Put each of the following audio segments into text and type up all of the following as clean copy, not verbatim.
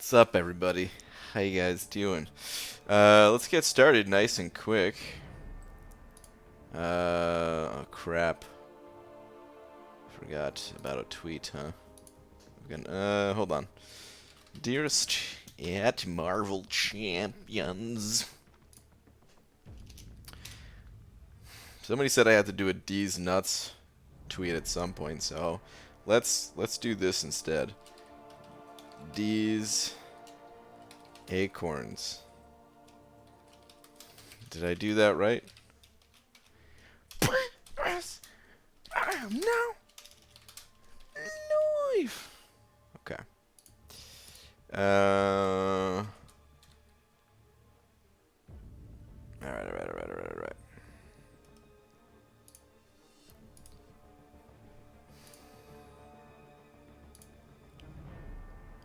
What's up, everybody? How you guys doing? Let's get started nice and quick. Oh crap. Forgot about a tweet, huh? Hold on. Dearest at Marvel Champions. Somebody said I had to do a D's nuts tweet at some point, so let's do this instead. D's acorns. Did I do that right? Yes. I am now live. Okay. Alright.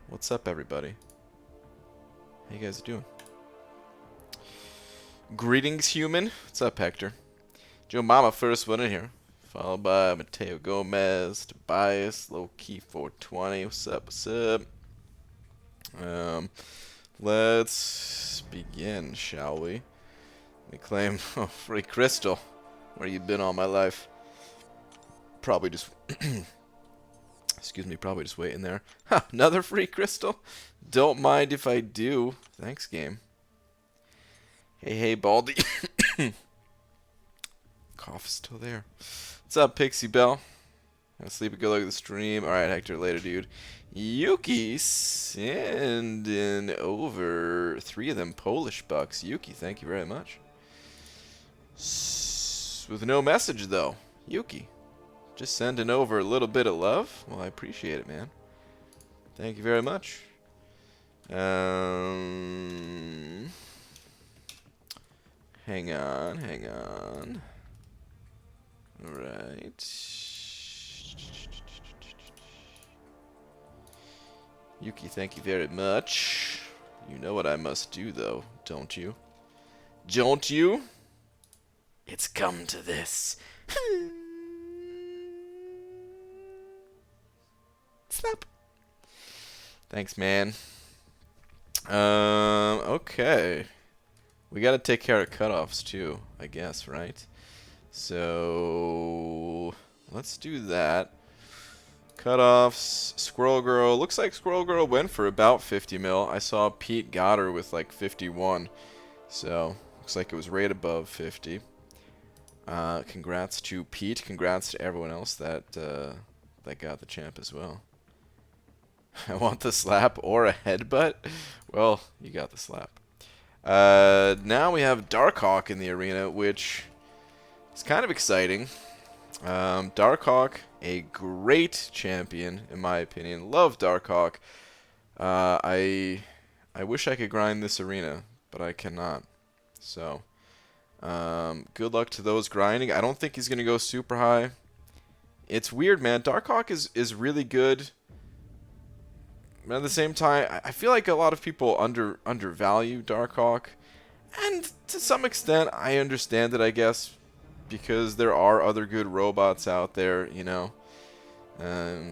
What's up, everybody? How you guys doing? Greetings, human. What's up, Hector? Joe Mama first one in here, followed by Mateo Gomez, Tobias, Low Key 420. What's up? What's up? Let's begin, shall we? We claim free crystal. Where you been all my life? Probably just excuse me, probably just waiting there. Ha, another free crystal? Don't mind if I do. Thanks, game. Hey, Baldy. Cough's still there. What's up, Pixie Bell? Gonna sleep a good look at the stream. Alright, Hector, later, dude. Yuki sending over 3 of them Polish bucks. Yuki, thank you very much. With no message, though. Yuki. Just sending over a little bit of love. Well, I appreciate it, man. Thank you very much. Hang on. Alright. Yuki, thank you very much. You know what I must do, though, don't you? Don't you? It's come to this. Snap. Thanks, man. Okay. We gotta take care of cutoffs, too, I guess, right? So, let's do that. Cutoffs, Squirrel Girl. Looks like Squirrel Girl went for about 50 mil. I saw Pete got her with like 51. So, looks like it was right above 50. Congrats to Pete. Congrats to everyone else that got the champ as well. I want the slap or a headbutt. Well, you got the slap. Now we have Darkhawk in the arena, which is kind of exciting. Darkhawk, a great champion, in my opinion. Love Darkhawk. I wish I could grind this arena, but I cannot. So, good luck to those grinding. I don't think he's going to go super high. It's weird, man. Darkhawk is really good. But at the same time, I feel like a lot of people undervalue Darkhawk. And to some extent, I understand it, I guess, because there are other good robots out there, you know.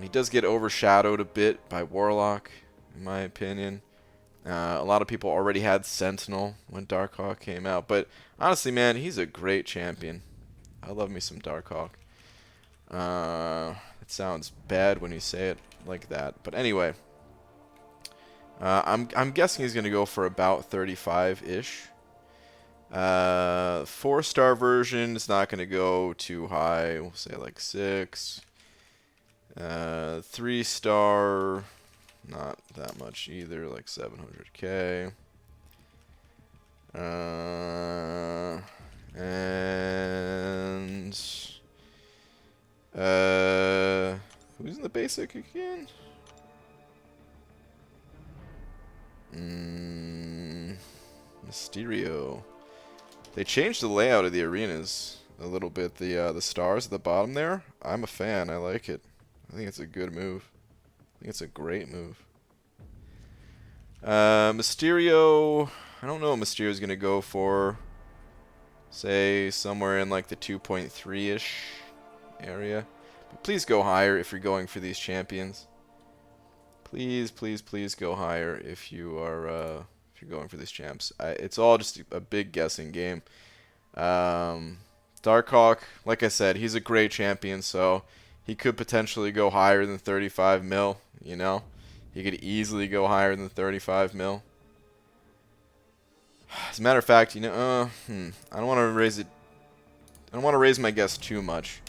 He does get overshadowed a bit by Warlock, in my opinion. A lot of people already had Sentinel when Darkhawk came out. But honestly, man, he's a great champion. I love me some Darkhawk. It sounds bad when you say it like that. But anyway, I'm guessing he's going to go for about 35-ish. 4-star version is not going to go too high. We'll say like 6. 3-star, not that much either, like 700k. And who's in the basic again? Mysterio. They changed the layout of the arenas a little bit. The stars at the bottom there, I'm a fan. I like it. I think it's a good move. I think it's a great move. Mysterio, I don't know what Mysterio's going to go for. Say somewhere in like the 2.3-ish area. But please go higher if you're going for these champions. Please, please, please go higher if you are if you're going for these champs. It's all just a big guessing game. Darkhawk, like I said, he's a great champion, so he could potentially go higher than 35 mil. You know, he could easily go higher than 35 mil. As a matter of fact, you know, I don't want to raise it. I don't want to raise my guess too much,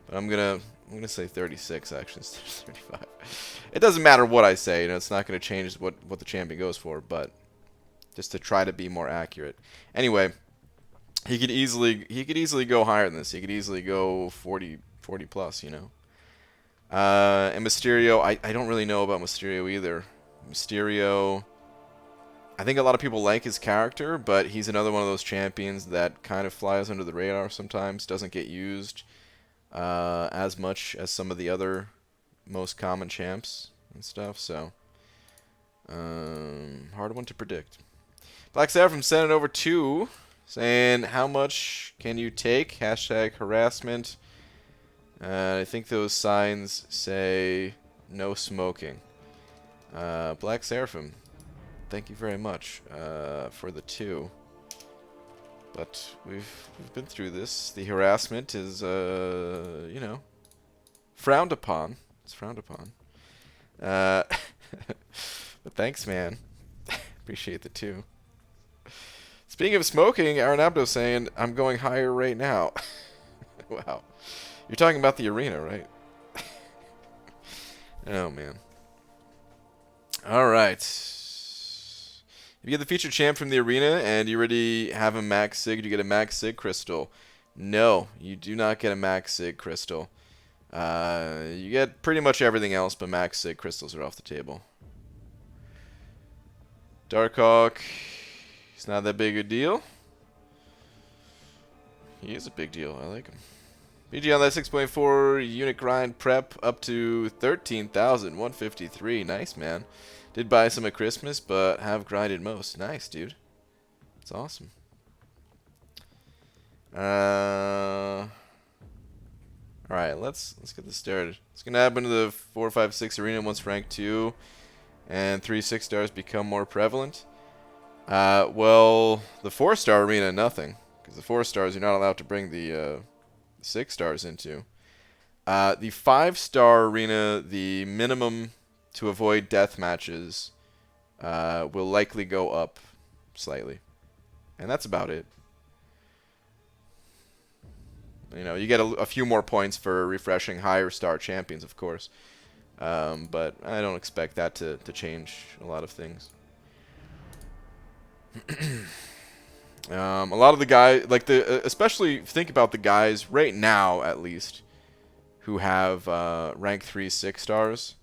but I'm gonna say 36 actually instead of 35. It doesn't matter what I say, you know, it's not gonna change what the champion goes for, but just to try to be more accurate. Anyway, he could easily go higher than this. He could easily go 40 plus, you know. And Mysterio, I don't really know about Mysterio either. Mysterio, I think a lot of people like his character, but he's another one of those champions that kind of flies under the radar sometimes, doesn't get used as much as some of the other most common champs and stuff, so hard one to predict. Black Saffron sent it over to saying, how much can you take? Hashtag harassment. I think those signs say no smoking. Black Seraphim, thank you very much for the 2. But we've been through this. The harassment is, you know, frowned upon. It's frowned upon. But thanks, man. Appreciate the 2. Speaking of smoking, Aaron Abdo saying, I'm going higher right now. Wow. You're talking about the arena, right? Oh, man. Alright. If you get the featured champ from the arena and you already have a max sig, do you get a max sig crystal? No, you do not get a max sig crystal. You get pretty much everything else, but max sig crystals are off the table. Darkhawk, he's not that big a deal. He is a big deal. I like him. BG on that 6.4 unit grind prep up to 13,153. Nice, man. Did buy some at Christmas, but have grinded most. Nice, dude. That's awesome. All right, let's get this started. It's gonna happen to the 4, 5, 6 arena once rank 2 and 3 6-stars become more prevalent. Well, the 4-star arena, nothing, because the 4-stars you're not allowed to bring the 6-stars into. The 5-star arena, the minimum to avoid death matches will likely go up slightly, and that's about it. You know, you get a few more points for refreshing higher star champions, of course, but I don't expect that to change a lot of things. A lot of the guys, like especially think about the guys right now, at least, who have rank 3 6-stars.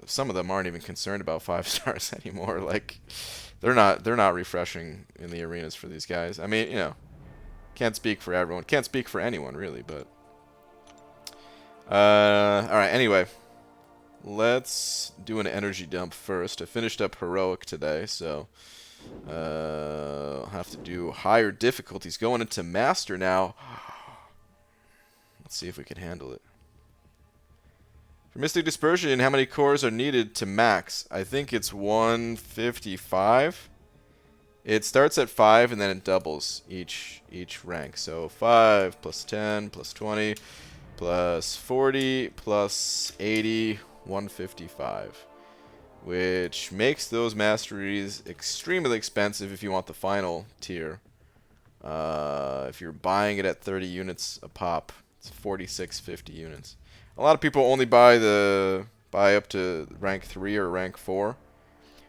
Some of them aren't even concerned about 5-stars anymore. Like, they're not refreshing in the arenas for these guys. I mean, you know, can't speak for everyone. Can't speak for anyone really, but all right. Anyway, let's do an energy dump first. I finished up heroic today, so I'll have to do higher difficulties. Going into master now. Let's see if we can handle it. For Mystic Dispersion, how many cores are needed to max? I think it's 155. It starts at 5 and then it doubles each rank. So 5 plus 10 plus 20 plus 40 plus 80, 155. Which makes those masteries extremely expensive if you want the final tier. If you're buying it at 30 units a pop, it's 4650 units. A lot of people only buy up to rank 3 or rank 4,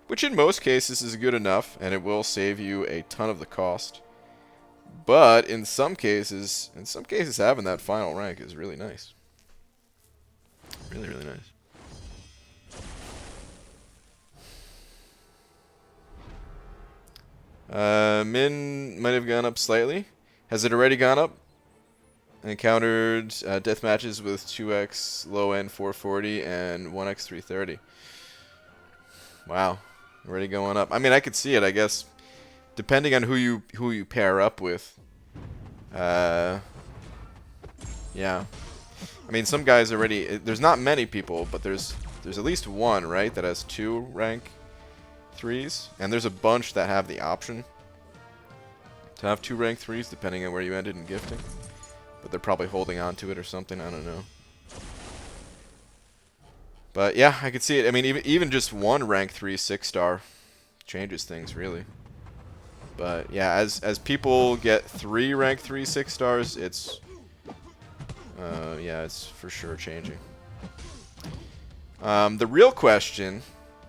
which in most cases is good enough, and it will save you a ton of the cost. But in some cases having that final rank is really nice. Really, really nice. Min might have gone up slightly. Has it already gone up? Encountered death matches with 2x low end 440 and 1x 330. Wow, already going up. I mean, I could see it, I guess, depending on who you pair up with. Yeah. I mean, some guys already. There's not many people, but there's There's at least one, right, that has 2 rank 3s. And there's a bunch that have the option to have 2 rank 3s, depending on where you ended in gifting. But they're probably holding on to it or something, I don't know. But yeah, I could see it. I mean, even just one rank 3 6-star changes things, really. But yeah, as people get 3 rank 3 6-stars, it's yeah, it's for sure changing. The real question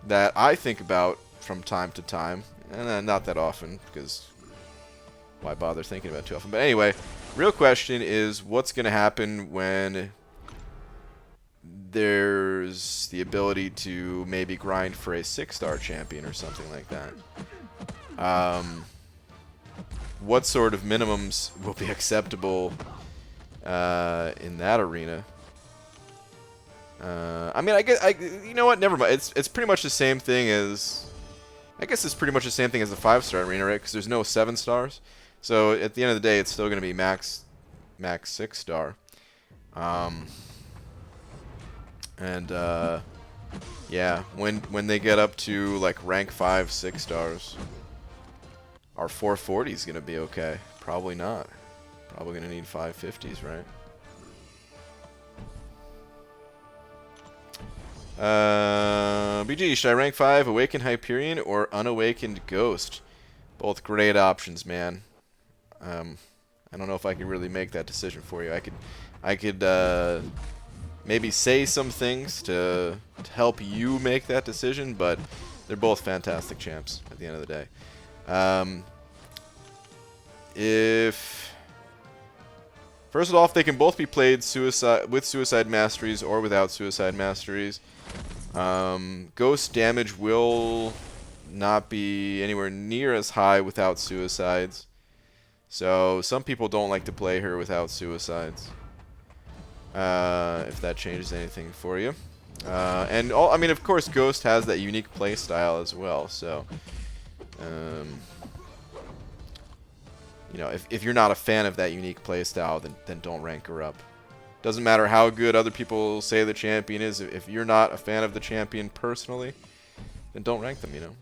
that I think about from time to time, and not that often, because why bother thinking about it too often? But anyway, real question is what's going to happen when there's the ability to maybe grind for a 6-star champion or something like that. What sort of minimums will be acceptable in that arena? I mean, you know what? Never mind. It's pretty much the same thing as, I guess it's pretty much the same thing as the 5-star arena, right? Because there's no 7 stars. So at the end of the day, it's still going to be max 6-star. Yeah, when they get up to like rank 5 6-stars, our 440 is going to be okay. Probably not. Probably going to need 550s, right? BG, should I rank 5 Awakened Hyperion or Unawakened Ghost? Both great options, man. I don't know if I could really make that decision for you. I could maybe say some things to help you make that decision, but they're both fantastic champs at the end of the day. First of all, if they can both be played with Suicide Masteries or without Suicide Masteries, Ghost damage will not be anywhere near as high without Suicides. So some people don't like to play her without Suicides. If that changes anything for you. I mean, of course, Ghost has that unique play style as well. So, you know, if you're not a fan of that unique play style, then don't rank her up. Doesn't matter how good other people say the champion is. If you're not a fan of the champion personally, then don't rank them, you know.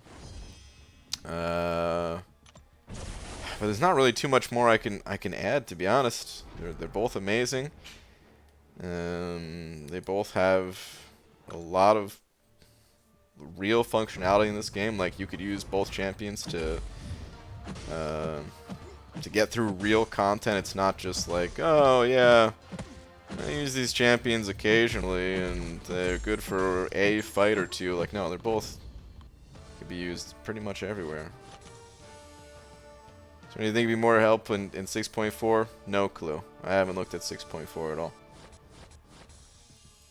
But there's not really too much more I can add, to be honest. They're both amazing. They both have a lot of real functionality in this game. Like, you could use both champions to get through real content. It's not just like, oh yeah, I use these champions occasionally and they're good for a fight or two. Like, no, they're both could be used pretty much everywhere. So anything to be more help in 6.4? No clue. I haven't looked at 6.4 at all.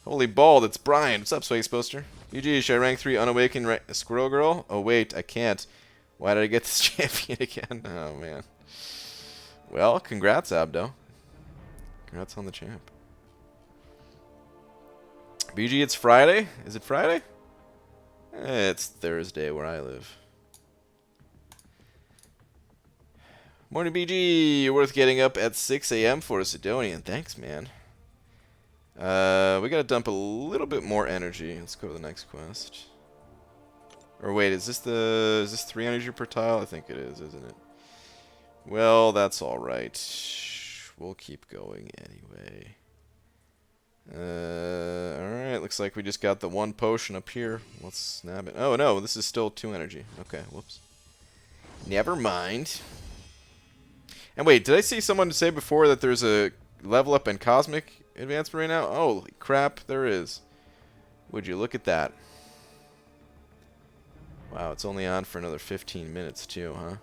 Holy bald, it's Brian. What's up, Space Poster? UG, should I rank 3 Unawakened Squirrel Girl? Oh wait, I can't. Why did I get this champion again? Oh man. Well, congrats, Abdo. Congrats on the champ. BG, it's Friday? Is it Friday? It's Thursday where I live. Morning, BG. You're worth getting up at 6 a.m. for a Sidonian. Thanks, man. We gotta dump a little bit more energy. Let's go to the next quest. Or wait, is this 3 energy per tile? I think it is, isn't it? Well, that's alright. We'll keep going anyway. Alright, looks like we just got the 1 potion up here. Let's snap it. Oh no, this is still 2 energy. Okay, whoops. Never mind. And wait, did I see someone say before that there's a level up in Cosmic Advancement right now? Holy crap, there is. Would you look at that? Wow, it's only on for another 15 minutes too, huh?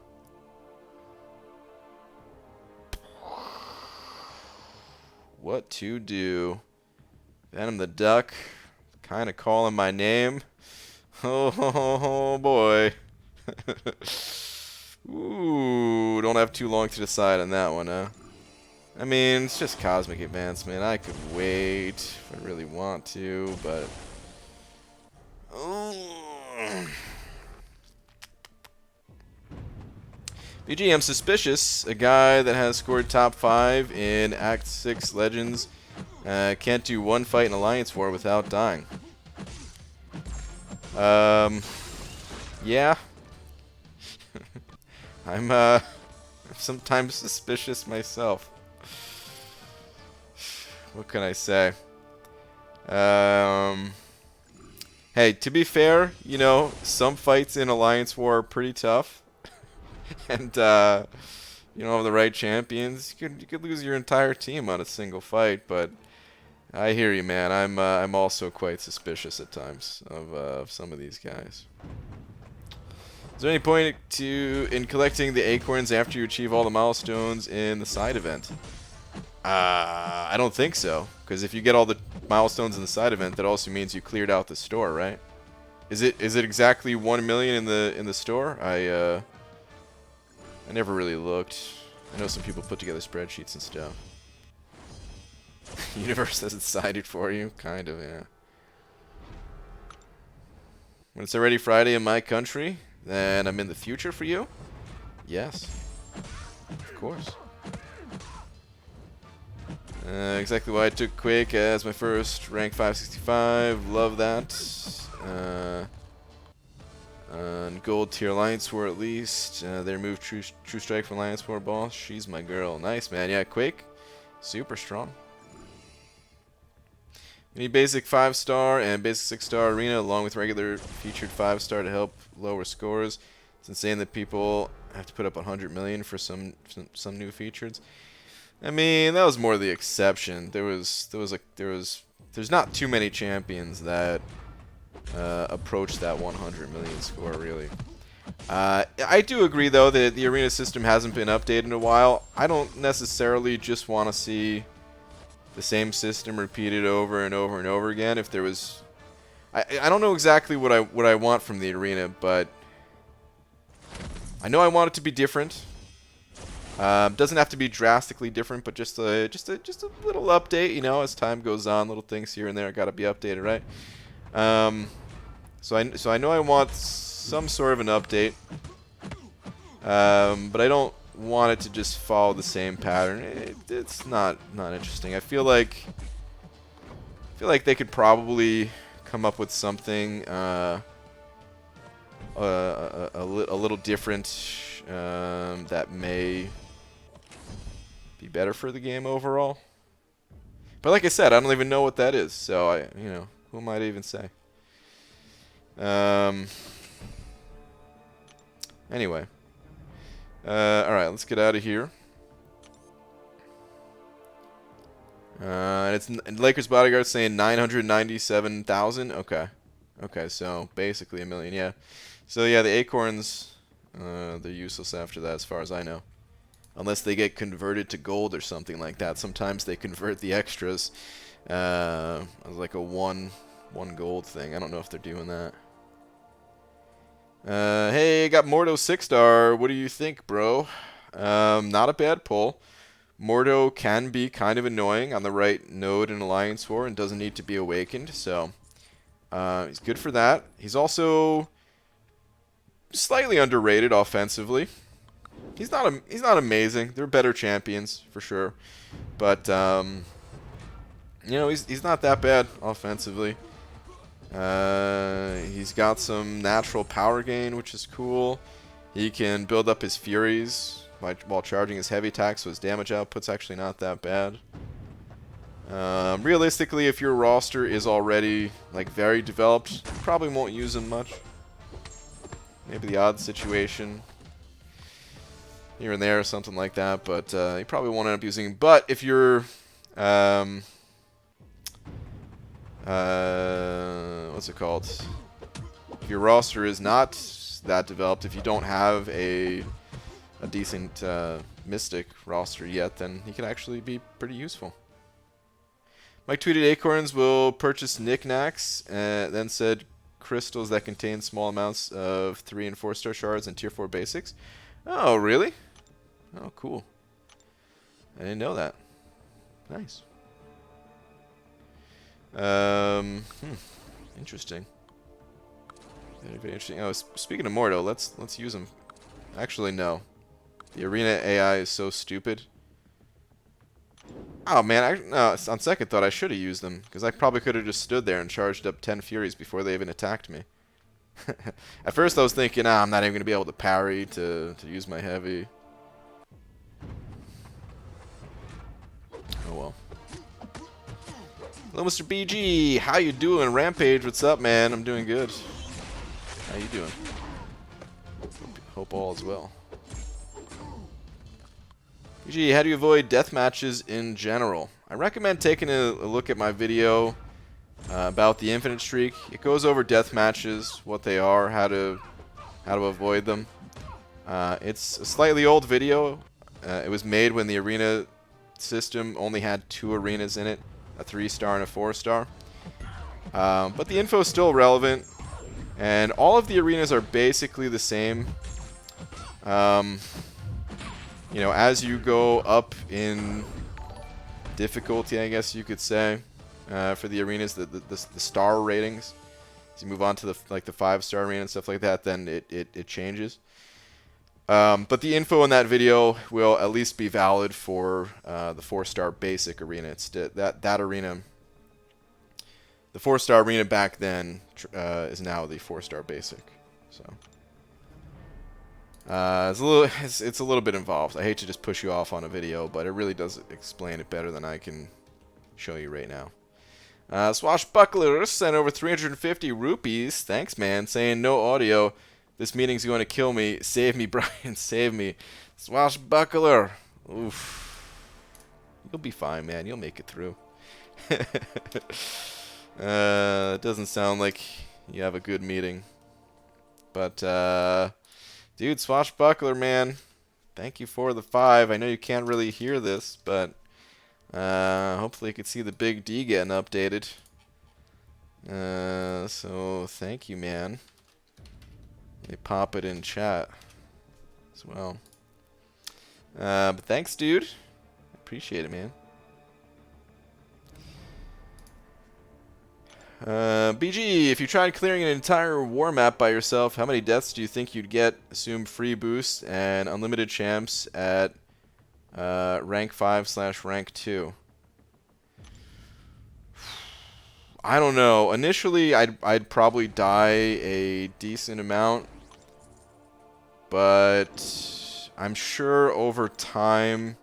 What to do? Venom the Duck, kind of calling my name. Oh boy. Ooh, don't have too long to decide on that one, huh? I mean, it's just Cosmic Advancement. I could wait if I really want to, but... BG, I'm suspicious. A guy that has scored top 5 in Act 6 Legends can't do 1 fight in Alliance War without dying. Yeah. I'm sometimes suspicious myself. What can I say? Hey, to be fair, you know, some fights in Alliance War are pretty tough. And you don't have the right champions, you could lose your entire team on a single fight, but I hear you, man. I'm also quite suspicious at times of some of these guys. Is there any point in collecting the acorns after you achieve all the milestones in the side event? I don't think so, because if you get all the milestones in the side event, that also means you cleared out the store, right? Is it exactly 1 million in the store? I never really looked. I know some people put together spreadsheets and stuff. Universe has decided for you, kind of, yeah. When it's already Friday in my country, then I'm in the future for you? Yes. Of course. Exactly why I took Quake as my first rank 565. Love that. And gold tier Alliance War at least. They removed True Strike from Alliance War boss. She's my girl. Nice, man. Yeah, Quake. Super strong. You need basic 5-star and basic 6-star arena along with regular featured 5-star to help lower scores. It's insane that people have to put up 100 million for some new features. I mean, that was more the exception. There's not too many champions that approach that 100 million score, really. I do agree, though, that the arena system hasn't been updated in a while. I don't necessarily just want to see the same system repeated over and over and over again. If there was... I don't know exactly what I want from the arena, but I know I want it to be different. Doesn't have to be drastically different, but just a little update, you know, as time goes on. Little things here and there got to be updated, right? So I know I want some sort of an update, but I don't want it to just follow the same pattern. It's not interesting. I feel like they could probably come up with something a little different that may be better for the game overall. But like I said, I don't even know what that is, so who am I to even say? Anyway. Alright, let's get out of here. And it's Lakers Bodyguard saying 997,000. Okay. Okay, so basically a million, yeah. So yeah, the acorns, they're useless after that as far as I know. Unless they get converted to gold or something like that. Sometimes they convert the extras as like a one gold thing. I don't know if they're doing that. Hey, got Mordo 6-star. What do you think, bro? Not a bad pull. Mordo can be kind of annoying on the right node in Alliance War and doesn't need to be awakened, so he's good for that. He's also slightly underrated offensively. He's not amazing. There are better champions for sure, but he's not that bad offensively. He's got some natural power gain, which is cool. He can build up his Furies while charging his heavy attack, so his damage output's actually not that bad. Realistically, if your roster is already like very developed, you probably won't use him much. Maybe the odd situation here and there or something like that, but you probably won't end up using him. But if you're what's it called? If your roster is not that developed, if you don't have a decent Mystic roster yet, then he can actually be pretty useful. Mike tweeted Acorns will purchase knickknacks, then said crystals that contain small amounts of 3- and 4-star shards and tier 4 basics. Oh, really? Oh, cool. I didn't know that. Nice. Interesting. Very interesting. Oh, speaking of Mordo, let's use him. Actually, no. The arena AI is so stupid. Oh man, no, on second thought I should have used them because I probably could have just stood there and charged up 10 Furies before they even attacked me. At first I was thinking, I'm not even going to be able to parry to use my heavy. Oh well. Hello, Mr. BG. How you doing? Rampage, what's up, man? I'm doing good. How you doing? Hope all is well. BG, how do you avoid death matches in general? I recommend taking a look at my video about the Infinite Streak. It goes over death matches, what they are, how to avoid them. It's a slightly old video. It was made when the arena system only had 2 arenas in it, a 3-star and a 4-star. But the info is still relevant, and all of the arenas are basically the same. You know, as you go up in difficulty, I guess you could say, for the arenas, the star ratings, as you move on to the 5-star arena and stuff like that, then it changes. But the info in that video will at least be valid for the 4-star basic arena. It's that arena. The 4-star arena back then is now the 4-star basic. So it's a little bit involved. I hate to just push you off on a video, but it really does explain it better than I can show you right now. Swashbuckler sent over 350 rupees. Thanks, man. Saying no audio. This meeting's going to kill me. Save me, Brian. Save me. Swashbuckler. Oof. You'll be fine, man. You'll make it through. It doesn't sound like you have a good meeting. But, dude, Swashbuckler, man. Thank you for the 5. I know you can't really hear this, but hopefully you can see the big D getting updated. So, thank you, man. They pop it in chat as well. But thanks, dude. Appreciate it, man. BG, if you tried clearing an entire war map by yourself, how many deaths do you think you'd get? Assume free boosts and unlimited champs at rank 5/rank 2. I don't know. Initially, I'd probably die a decent amount, but I'm sure over time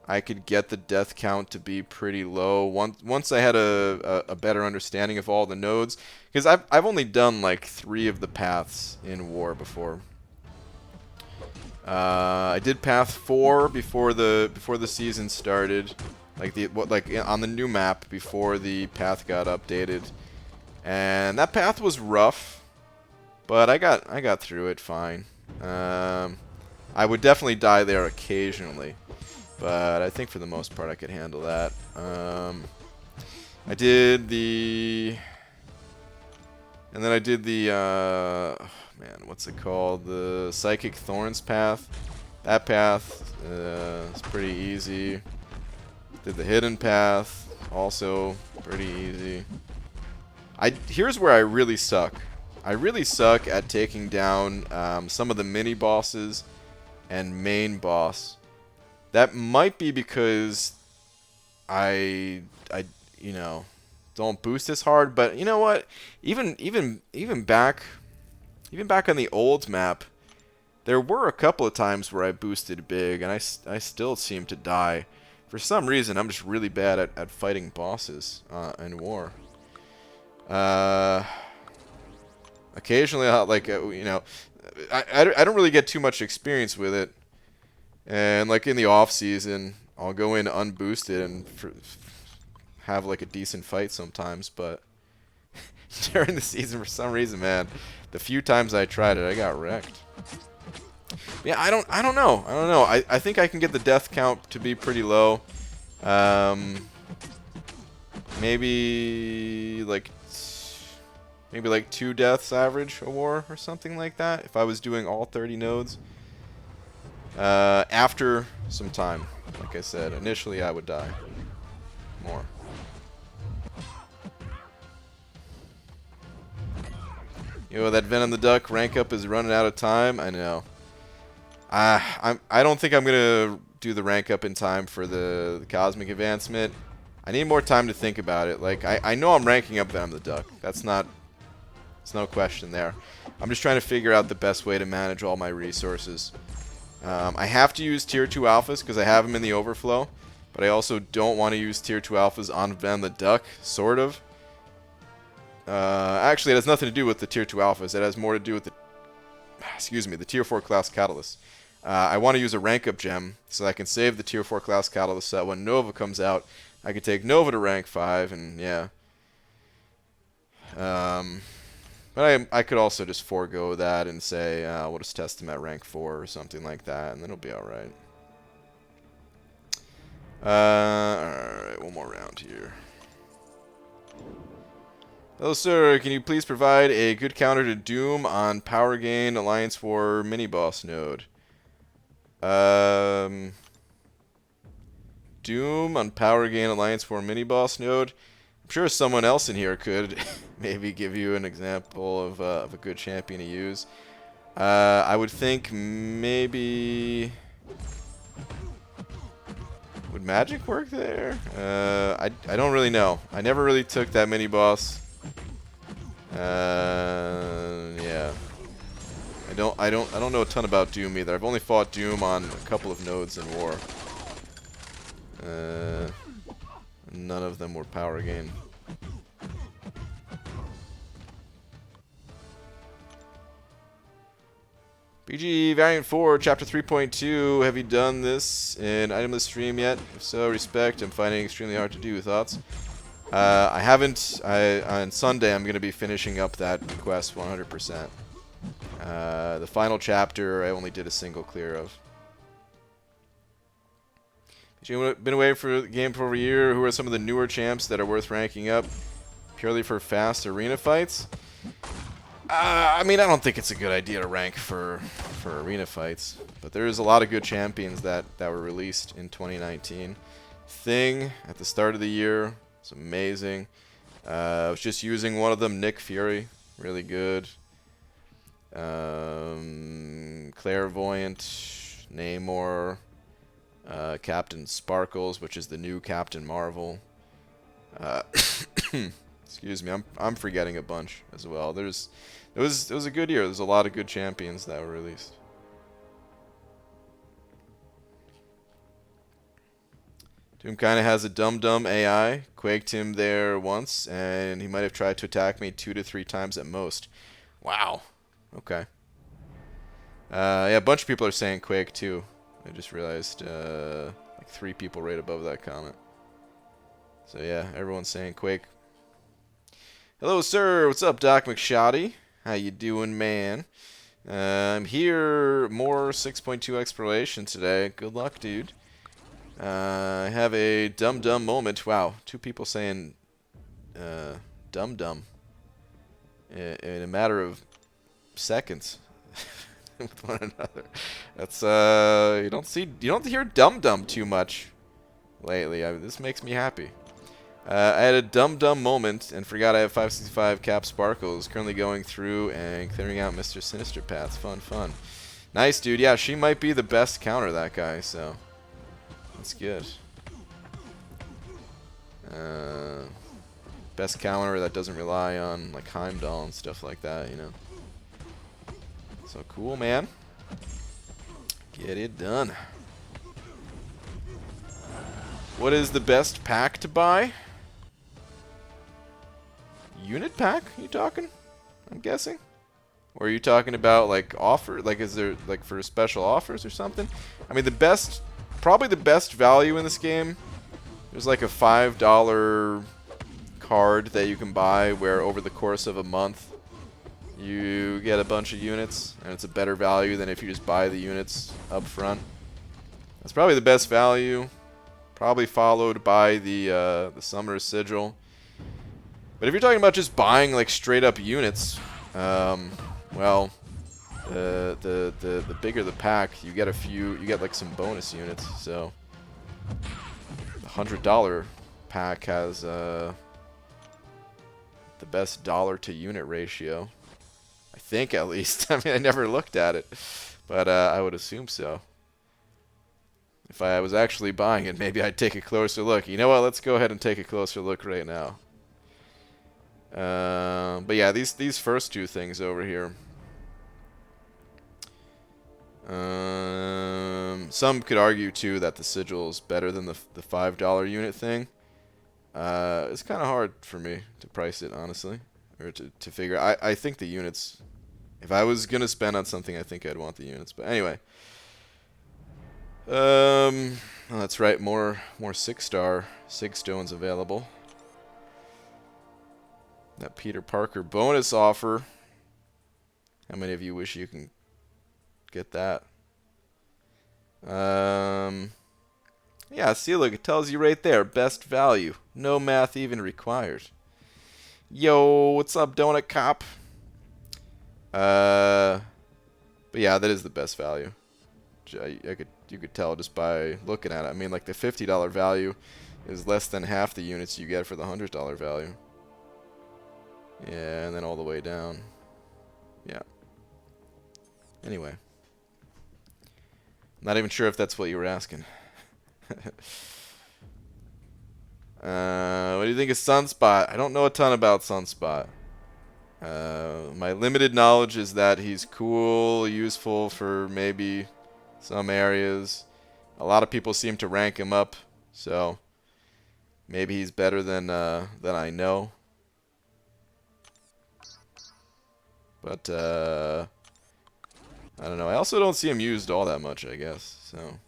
I could get the death count to be pretty low once I had a better understanding of all the nodes, because I've only done like 3 of the paths in war before. I did path 4 before the season started. Like on the new map before the path got updated, and that path was rough, but I got through it fine. I would definitely die there occasionally, but I think for the most part I could handle that. I did the man, what's it called? The Psychic Thorns path. That path is pretty easy. Did the hidden path, also pretty easy. Here's where I really suck. I really suck at taking down some of the mini bosses and main boss. That might be because I you know, don't boost as hard, but you know what? Even back on the old map, there were a couple of times where I boosted big and I still seemed to die. For some reason, I'm just really bad at fighting bosses in war. Occasionally, you know, I don't really get too much experience with it. And like in the off season, I'll go in unboosted and have like a decent fight sometimes. But during the season, for some reason, man, the few times I tried it, I got wrecked. Yeah, I don't know. I think I can get the death count to be pretty low. Maybe like 2 deaths average a war or something like that if I was doing all 30 nodes. After some time, like I said, initially I would die more. Yo, that Venom the Duck rank up is running out of time. I know. I don't think I'm gonna do the rank up in time for the cosmic advancement. I need more time to think about it. Like I know I'm ranking up Venom the Duck. That's not There's no question there. I'm just trying to figure out the best way to manage all my resources. I have to use tier 2 alphas because I have them in the overflow, but I also don't want to use tier 2 alphas on Van the Duck, sort of. Actually, it has nothing to do with the tier 2 alphas. It has more to do with the, excuse me, the tier 4 class catalyst. I want to use a rank up gem so I can save the tier 4 class catalyst so that when Nova comes out, I can take Nova to rank 5, and yeah. But I could also just forego that and say, we'll just test him at rank 4 or something like that, and then it'll be alright. Alright, one more round here. Hello, sir. Can you please provide a good counter to Doom on Power Gain Alliance War mini-boss node? Doom on Power Gain Alliance War mini-boss node? I'm sure someone else in here could maybe give you an example of a good champion to use. I would think maybe... Would magic work there? I don't really know. I never really took that mini-boss. Yeah. I don't know a ton about Doom either. I've only fought Doom on a couple of nodes in War. None of them were Power Gain. BG Variant 4, Chapter 3.2. Have you done this in itemless stream yet? If so, respect. I'm finding it extremely hard to do. Thoughts? I haven't. On Sunday, I'm going to be finishing up that quest 100%. The final chapter, I only did a single clear of. You've been away for the game for over a year. Who are some of the newer champs that are worth ranking up purely for fast arena fights? I mean, I don't think it's a good idea to rank for arena fights, but there is a lot of good champions that were released in 2019. Thing at the start of the year was amazing. I was just using one of them, Nick Fury, really good. Clairvoyant, Namor, Captain Sparkles, which is the new Captain Marvel. Excuse me, I'm forgetting a bunch as well. It was a good year. There's a lot of good champions that were released. Doom kind of has a dumb AI. Quaked him there once, and he might have tried to attack me 2 to 3 times at most. Wow. Okay. Yeah, a bunch of people are saying Quake too. I just realized like 3 people right above that comment. So yeah, everyone's saying Quake. Hello, sir. What's up, Doc McShoddy? How you doing, man? I'm here. More 6.2 exploration today. Good luck, dude. I have a dumb moment. Wow, 2 people saying dumb in a matter of seconds with one another. That's you don't hear dumb too much lately. This makes me happy. I had a dumb moment and forgot I have 565 cap sparkles. Currently going through and clearing out Mr. Sinister Paths. Fun. Nice, dude. Yeah, she might be the best counter, that guy, so that's good. Best counter that doesn't rely on like Heimdall and stuff like that, you know. So cool, man. Get it done. What is the best pack to buy? Unit pack, you talking? I'm guessing. Or are you talking about like offer? Like, is there like for special offers or something? I mean, probably the best value in this game. There's like a $5 card that you can buy where over the course of a month you get a bunch of units, and it's a better value than if you just buy the units up front. That's probably the best value. Probably followed by the Summoner's Sigil. But if you're talking about just buying like straight up units, well, the bigger the pack, you get like some bonus units. So the $100 pack has the best dollar to unit ratio, I think, at least. I mean, I never looked at it, but I would assume so. If I was actually buying it, maybe I'd take a closer look. You know what? Let's go ahead and take a closer look right now. But But yeah, these first two things over here. Some could argue too that the sigil is better than the $5 unit thing. It's kind of hard for me to price it, honestly, or to figure. I think the units. If I was gonna spend on something, I think I'd want the units. But anyway, oh, that's right. More 6-star Sig Stones available. That Peter Parker bonus offer. How many of you wish you can get that? Yeah, see, look, it tells you right there, best value. No math even required. Yo, what's up, Donut Cop? But yeah, that is the best value. You could tell just by looking at it. I mean, like the $50 value is less than half the units you get for the $100 value. Yeah, and then all the way down. Yeah. Anyway. Not even sure if that's what you were asking. What do you think of Sunspot? I don't know a ton about Sunspot. My limited knowledge is that he's cool, useful for maybe some areas. A lot of people seem to rank him up, so maybe he's better than I know. But I don't know. I also don't see him used all that much, I guess. So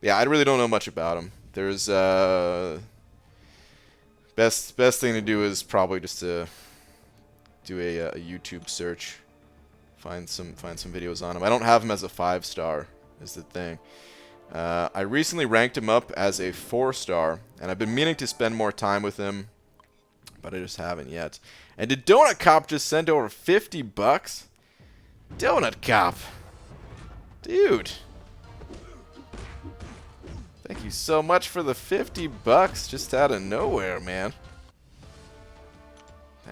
yeah, I really don't know much about him. There's best thing to do is probably just to do a YouTube search, find some videos on him. I don't have him as a 5-star, is the thing. I recently ranked him up as a 4-star, and I've been meaning to spend more time with him, but I just haven't yet. And did Donut Cop just send over 50 bucks? Donut Cop, dude. Thank you so much for the 50 bucks just out of nowhere, man.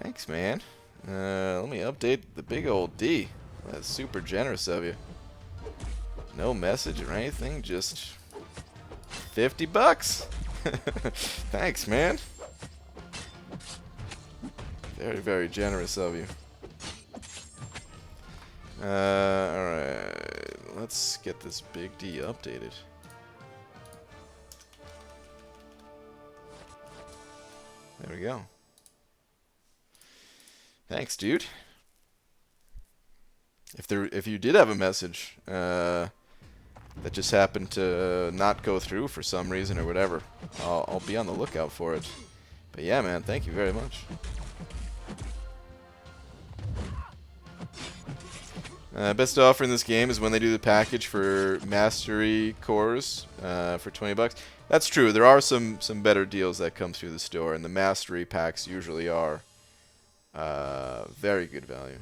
Thanks, man. Let me update the big old D. That's super generous of you. No message or anything, just 50 bucks. Thanks, man. Very, very generous of you. Alright. Let's get this big D updated. There we go. Thanks, dude. If you did have a message that just happened to not go through for some reason or whatever, I'll be on the lookout for it. But yeah, man, thank you very much. Best offer in this game is when they do the package for Mastery Cores for 20 bucks. That's true. There are some better deals that come through the store, and the Mastery packs usually are very good value.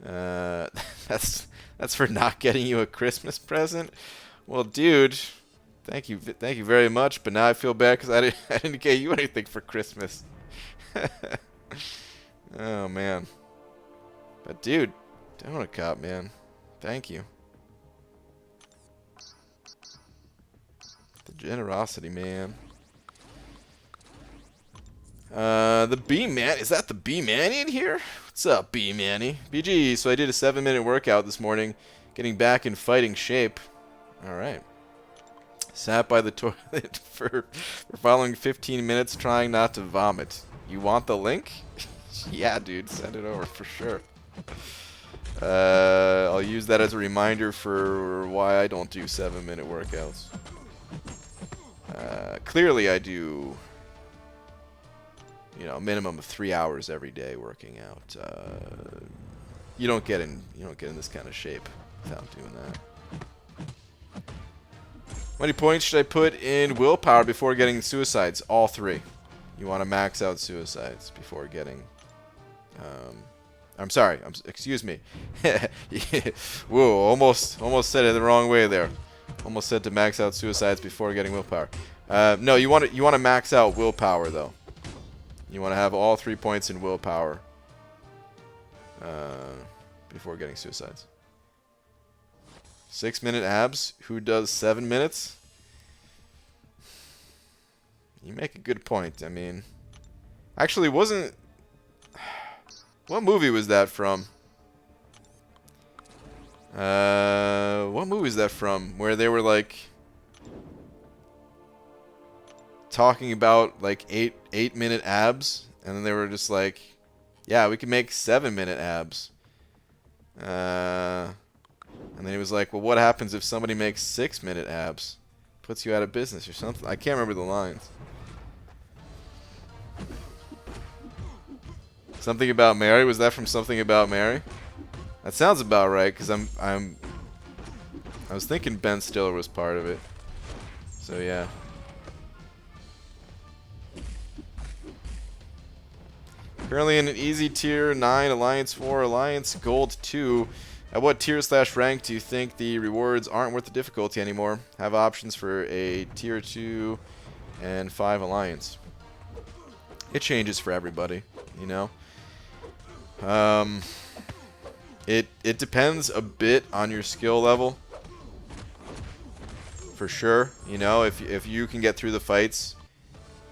That's for not getting you a Christmas present. Well, dude, thank you very much. But now I feel bad because I didn't get you anything for Christmas. Oh man. But dude, Donut Cop, man, thank you. The generosity, man. The B-Man, is that the B-Manny in here? What's up, B-Manny? BG, so I did a 7-minute workout this morning, getting back in fighting shape. Alright. Sat by the toilet for following 15 minutes trying not to vomit. You want the link? Yeah, dude, send it over for sure. I'll use that as a reminder for why I don't do 7-minute workouts. Clearly I do, you know, a minimum of 3 hours every day working out. You don't get in this kind of shape without doing that. How many points should I put in willpower before getting suicides? All 3. You want to max out suicides before getting I'm sorry. Excuse me. Whoa, almost said it the wrong way there. Almost said to max out suicides before getting willpower. No, you want to max out willpower though. You want to have all 3 points in willpower before getting suicides. 6-minute abs. Who does 7 minutes? You make a good point. I mean, actually, wasn't What movie was that from? What movie is that from? Where they were like talking about like 8-minute abs, and then they were just like, yeah, we can make 7-minute abs. And then he was like, well, what happens if somebody makes 6-minute abs? Puts you out of business or something. I can't remember the lines. Something About Mary? Was that from Something About Mary? That sounds about right, because I was thinking Ben Stiller was part of it. So yeah. Currently in an easy tier 9, Alliance 4, Alliance Gold 2. At what tier/rank do you think the rewards aren't worth the difficulty anymore? Have options for a tier 2 and 5 Alliance. It changes for everybody, you know. It depends a bit on your skill level. For sure, you know, if you can get through the fights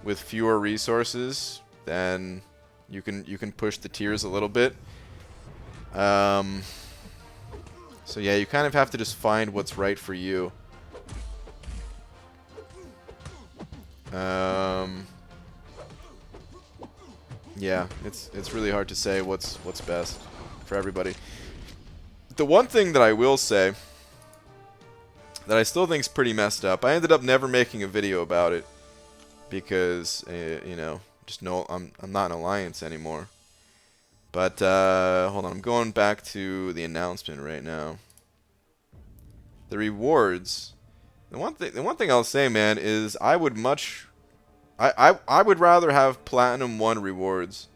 with fewer resources, then you can push the tiers a little bit. So yeah, you kind of have to just find what's right for you. Yeah, it's really hard to say what's best for everybody. The one thing that I will say that I still think is pretty messed up. I ended up never making a video about it because you know, just no, I'm not in Alliance anymore. But hold on, I'm going back to the announcement right now. The rewards. The one thing I'll say, man, is I would rather have Platinum 1 rewards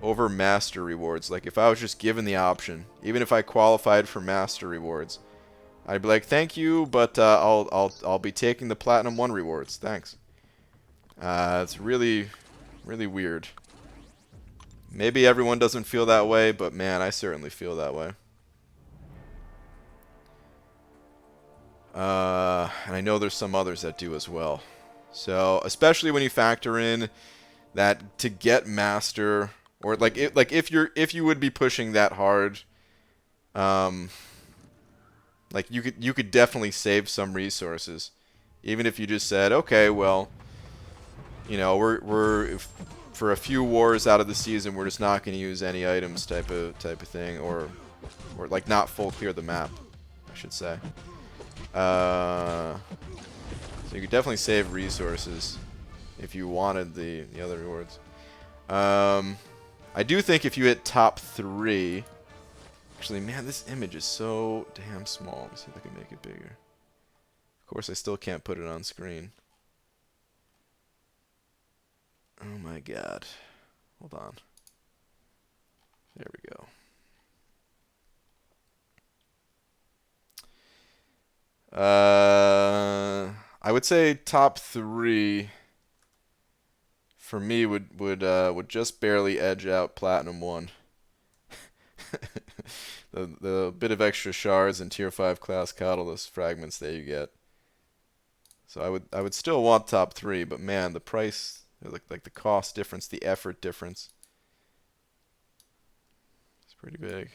over Master rewards. Like if I was just given the option, even if I qualified for Master rewards, I'd be like, thank you, but I'll be taking the Platinum 1 rewards. Thanks. It's really weird. Maybe everyone doesn't feel that way, but man, I certainly feel that way. And I know there's some others that do as well. So, especially when you factor in that to get Master, or like if you would be pushing that hard, like you could definitely save some resources, even if you just said, okay, well, you know, we're for a few wars out of the season, we're just not going to use any items, type of thing, or like not full clear the map, I should say. So you could definitely save resources if you wanted the other rewards. I do think if you hit top 3, actually, man, this image is so damn small. Let me see if I can make it bigger. Of course, I still can't put it on screen. Oh my god. Hold on. There we go. I would say top 3 for me would just barely edge out Platinum 1. the bit of extra shards and tier 5 class catalyst fragments that you get. So I would still want top 3, but man, the price, like the cost difference, the effort difference, it's pretty big.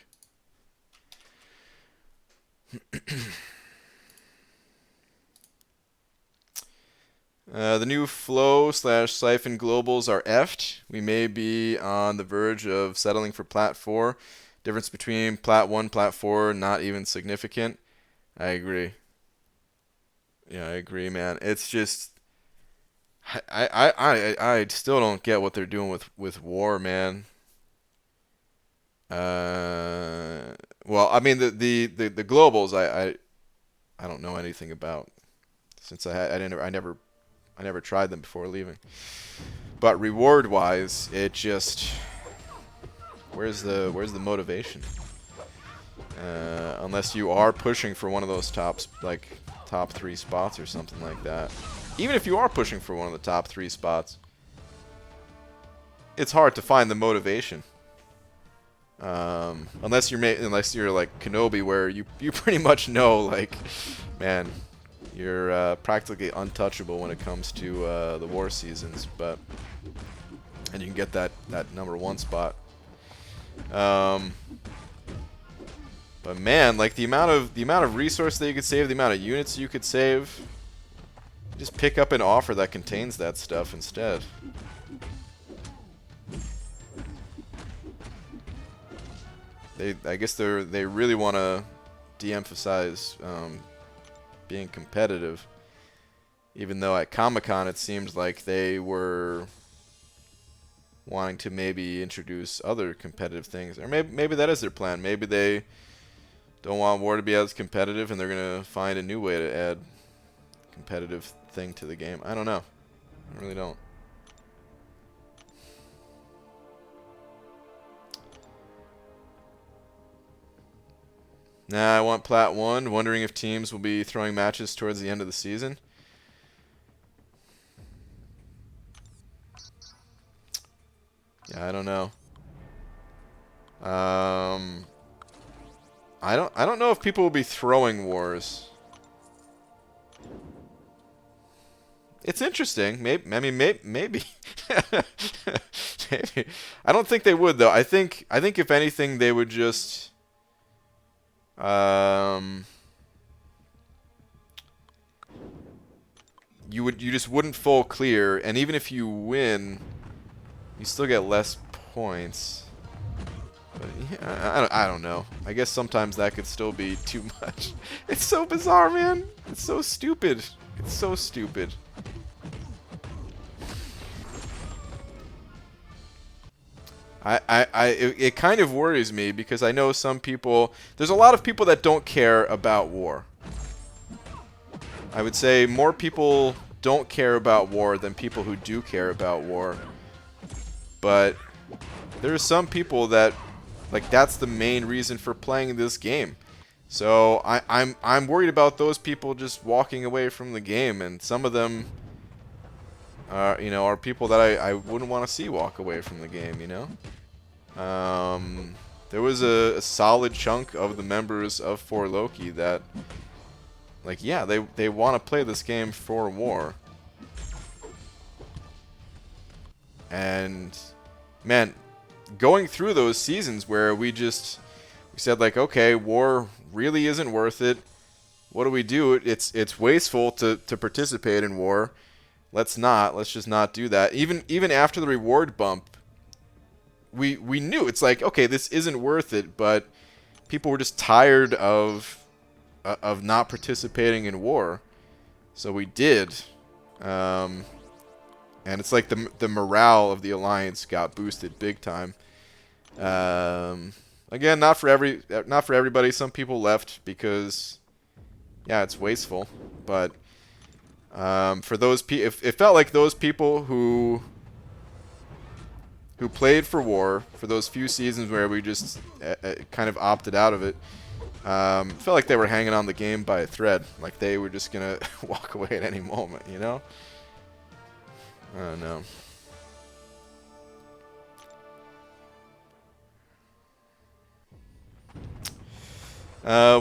The new flow/siphon globals are effed. We may be on the verge of settling for Plat 4. Difference between Plat 1, Plat 4, not even significant. I agree. Yeah, I agree, man. It's just I still don't get what they're doing with war, man. Well, I mean the globals I don't know anything about, since I never tried them before leaving. But reward wise, it just, where's the motivation? Unless you are pushing for one of those top 3 spots or something like that. Even if you are pushing for one of the top 3 spots, it's hard to find the motivation. Unless you're like Kenobi, where you pretty much know, like, man, you're practically untouchable when it comes to the war seasons, and you can get that number 1 spot. But man, like the amount of resource that you could save, the amount of units you could save, just pick up an offer that contains that stuff instead. I guess they really want to de-emphasize being competitive, even though at Comic-Con it seemed like they were wanting to maybe introduce other competitive things, or maybe that is their plan. Maybe they don't want War to be as competitive, and they're gonna find a new way to add competitive thing to the game. I don't know. I really don't. Nah, I want Plat 1. Wondering if teams will be throwing matches towards the end of the season. Yeah, I don't know. I don't know if people will be throwing wars. It's interesting. Maybe. I mean, maybe. Maybe. I don't think they would though. I think if anything, they would just. You just wouldn't full clear, and even if you win, you still get less points. But yeah, I don't know. I guess sometimes that could still be too much. It's so bizarre, man. It's so stupid. It's so stupid. It kind of worries me because I know some people. There's a lot of people that don't care about war. I would say more people don't care about war than people who do care about war. But there are some people that, like, that's the main reason for playing this game. So I'm worried about those people just walking away from the game, and some of them are people that I wouldn't want to see walk away from the game, you know? There was a solid chunk of the members of For Loki that, like, yeah, they want to play this game for war. And, man, going through those seasons where we said, like, okay, war really isn't worth it. What do we do? It's wasteful to participate in war. Let's just not do that. Even after the reward bump, we knew it's like, okay, this isn't worth it, but people were just tired of not participating in war. So we did. And it's like the morale of the Alliance got boosted big time. Again, not for everybody. Some people left because, yeah, it's wasteful. But for those it felt like those people who played for war for those few seasons where we just kind of opted out of it, felt like they were hanging on the game by a thread. Like they were just gonna walk away at any moment, you know? I don't know.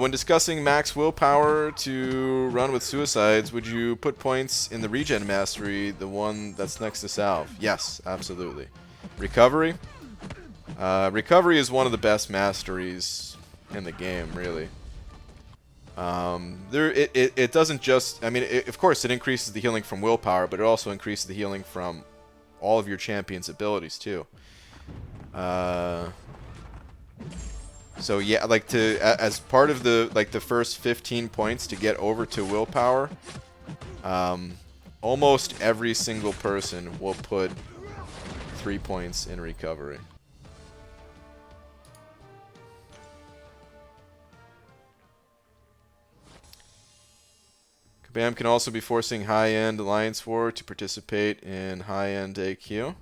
When discussing max willpower to run with suicides, would you put points in the regen mastery, the one that's next to salve? Yes, absolutely. Recovery? Recovery is one of the best masteries in the game, really. It doesn't just, I mean, of course it increases the healing from willpower, but it also increases the healing from all of your champion's abilities too. So yeah, like as part of the first 15 points to get over to willpower, almost every single person will put 3 points in recovery. Kabam can also be forcing high-end Alliance War to participate in high-end AQ.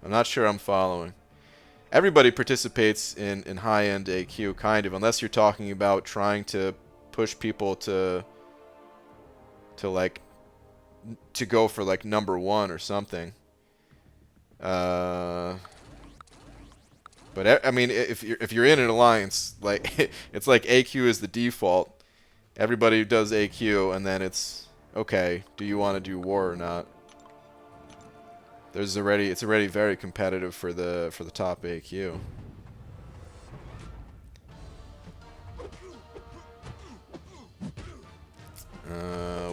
I'm not sure I'm following. Everybody participates in high-end AQ, kind of, unless you're talking about trying to push people to go for like #1 or something. But I mean, if you're in an alliance, like it's like AQ is the default. Everybody does AQ, and then it's okay. Do you want to do war or not? it's already very competitive for the top AQ.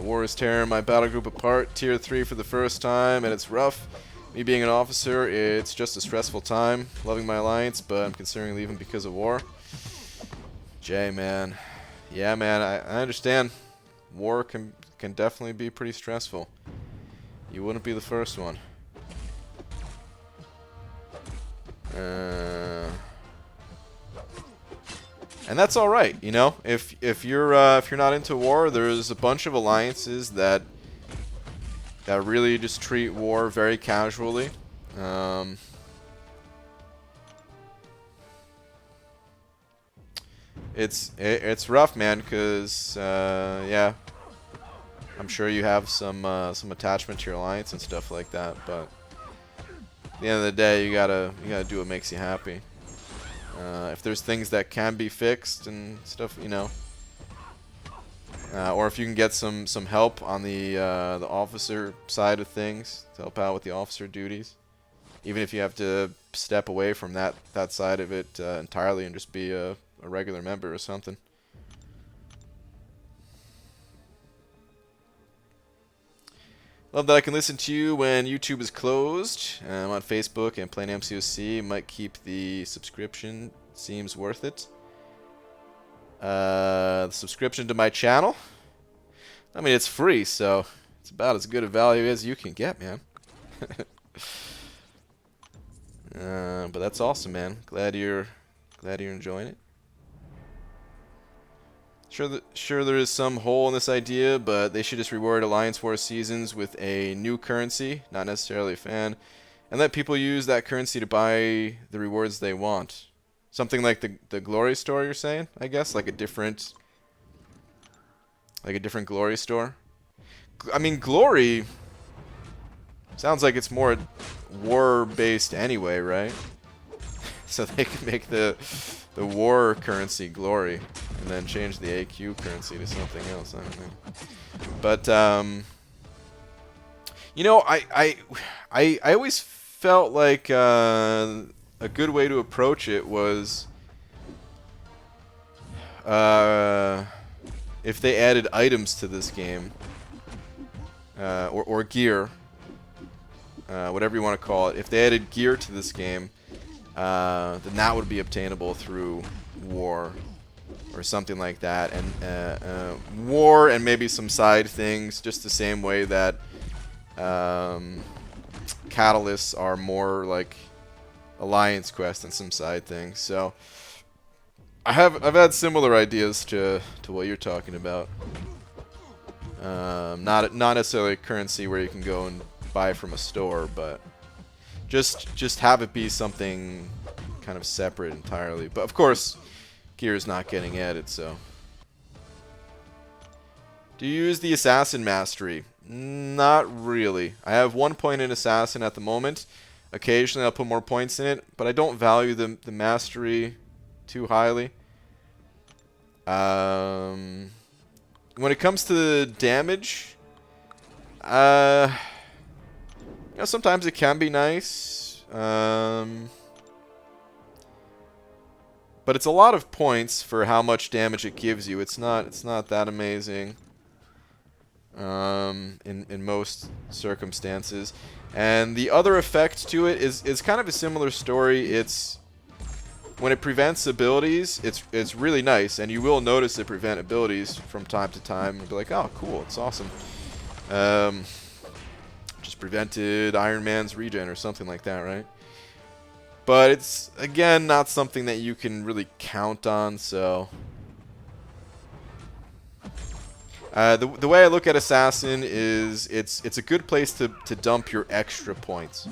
War is tearing my battle group apart. Tier 3 for the first time, and it's rough. Me being an officer, it's just a stressful time. Loving my alliance, but I'm considering leaving because of war. Jay, man. Yeah, man, I understand. War can definitely be pretty stressful. You wouldn't be the first one. And that's all right, you know. If you're not into war, there's a bunch of alliances that really just treat war very casually. It's rough, man, because yeah, I'm sure you have some attachment to your alliance and stuff like that, but at the end of the day, you gotta do what makes you happy. If there's things that can be fixed and stuff, you know, or if you can get some help on the officer side of things to help out with the officer duties, even if you have to step away from that side of it entirely and just be a regular member or something. Love that I can listen to you when YouTube is closed. I'm on Facebook and playing MCOC. Might keep the subscription. Seems worth it. The subscription to my channel. I mean, it's free, so it's about as good a value as you can get, man. But that's awesome, man. Glad you're enjoying it. Sure there is some hole in this idea, but they should just reward Alliance War seasons with a new currency, not necessarily a fan, and let people use that currency to buy the rewards they want. Something like the Glory Store, you're saying? I guess like a different Glory Store. I mean, Glory sounds like it's more war-based anyway, right? So they could make the war currency Glory, and then change the AQ currency to something else. I don't know. But you know, I always felt like a good way to approach it was if they added items to this game, or gear, whatever you want to call it. If they added gear to this game, then that would be obtainable through war or something like that, and war and maybe some side things, just the same way that catalysts are more like Alliance Quest and some side things. So I've had similar ideas to what you're talking about. Not necessarily a currency where you can go and buy from a store, but just have it be something kind of separate entirely. But of course, gear is not getting added, so. Do you use the Assassin Mastery? Not really. I have 1 point in Assassin at the moment. Occasionally I'll put more points in it, but I don't value the Mastery too highly. When it comes to the damage, you know, sometimes it can be nice. But it's a lot of points for how much damage it gives you. It's not that amazing in most circumstances. And the other effect to it is kind of a similar story. It's when it prevents abilities, it's really nice, and you will notice it prevent abilities from time to time. You'll be like, oh, cool, it's awesome. Just prevented Iron Man's regen or something like that, right? But it's, again, not something that you can really count on, so. The way I look at Assassin is it's a good place to dump your extra points.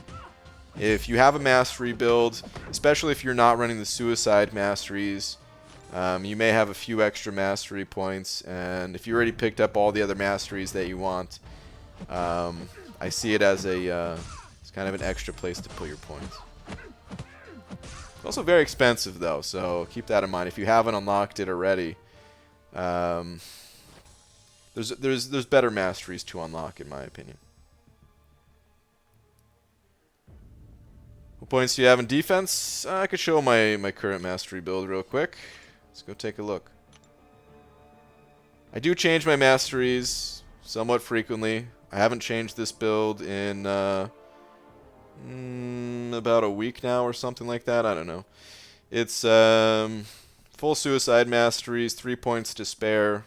If you have a mastery build, especially if you're not running the suicide masteries, you may have a few extra mastery points, and if you already picked up all the other masteries that you want, I see it as it's kind of an extra place to put your points. It's also very expensive though, so keep that in mind. If you haven't unlocked it already, there's better masteries to unlock, in my opinion. What points do you have in defense? I could show my current mastery build real quick. Let's go take a look. I do change my masteries somewhat frequently. I haven't changed this build in about a week now or something like that. I don't know. It's full suicide masteries, 3 points to spare.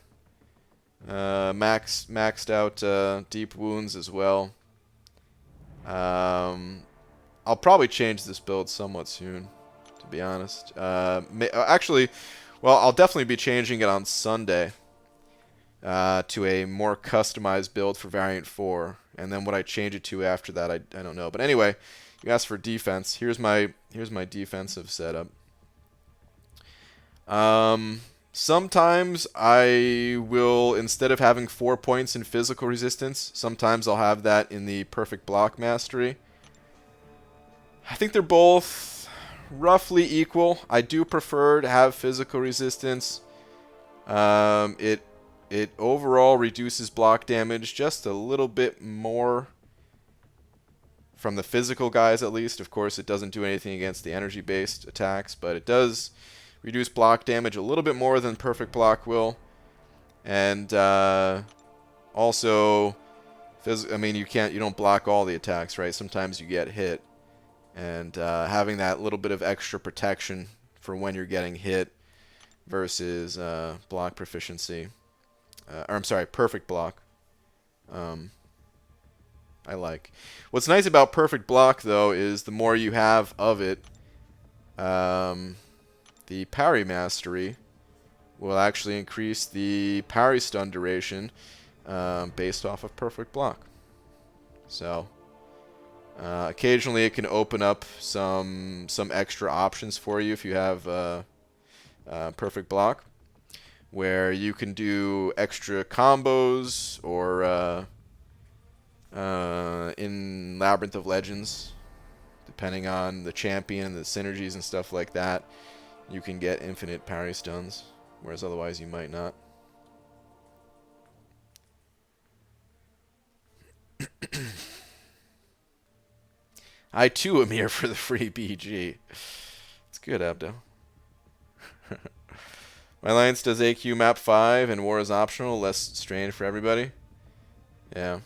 Maxed out deep wounds as well. I'll probably change this build somewhat soon, to be honest. Actually, well, I'll definitely be changing it on Sunday to a more customized build for Variant 4. And then what I change it to after that, I don't know. But anyway, you asked for defense. Here's my defensive setup. Sometimes I will, instead of having 4 points in physical resistance, sometimes I'll have that in the perfect block mastery. I think they're both roughly equal. I do prefer to have physical resistance. It overall reduces block damage just a little bit more from the physical guys, at least. Of course, it doesn't do anything against the energy-based attacks, but it does reduce block damage a little bit more than perfect block will. And also, I mean, you don't block all the attacks, right? Sometimes you get hit. And having that little bit of extra protection for when you're getting hit versus block proficiency. Or I'm sorry, perfect block. I like. What's nice about perfect block, though, is the more you have of it, the parry mastery will actually increase the parry stun duration based off of perfect block. So occasionally it can open up some extra options for you if you have perfect block, where you can do extra combos, or in Labyrinth of Legends, depending on the champion, the synergies and stuff like that, you can get infinite parry stuns, whereas otherwise you might not. I too am here for the free BG. It's good, Abdo. My alliance does AQ map 5 and war is optional, less strain for everybody. Yeah.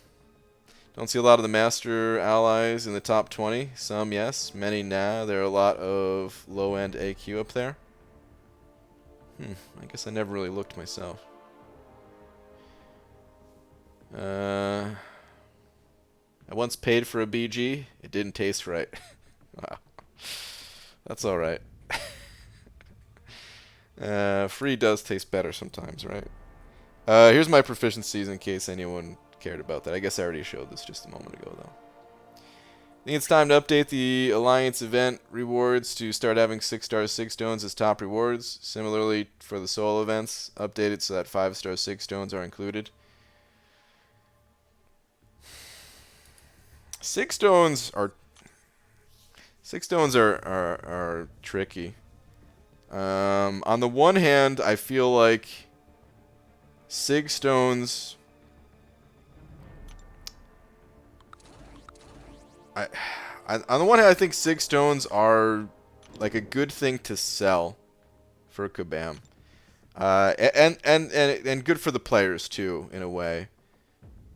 Don't see a lot of the master allies in the top 20. Some yes, many nah. There are a lot of low-end AQ up there. I guess I never really looked myself. I once paid for a BG. It didn't taste right. Wow. That's alright. Free does taste better sometimes, right? Here's my proficiencies in case anyone cared about that. I guess I already showed this just a moment ago, though. I think it's time to update the Alliance event rewards to start having 6-star 6 stones as top rewards. Similarly, for the solo events, update it so that 5-star 6 stones are included. 6 stones are tricky. On the one hand, I feel like Sig stones. On the one hand, I think Sig stones are like a good thing to sell for Kabam, and good for the players too, in a way,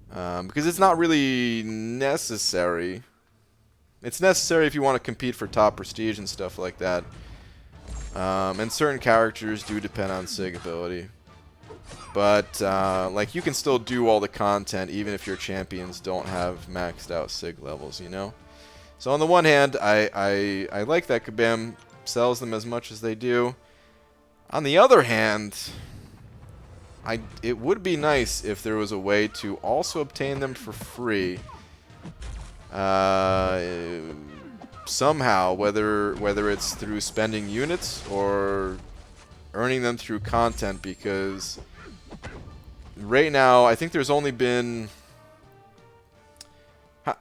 because it's not really necessary. It's necessary if you want to compete for top prestige and stuff like that. And certain characters do depend on Sig ability. But like, you can still do all the content even if your champions don't have maxed out Sig levels, you know? So on the one hand, I like that Kabam sells them as much as they do. On the other hand, it would be nice if there was a way to also obtain them for free. Somehow, whether it's through spending units or earning them through content, because right now I think there's only been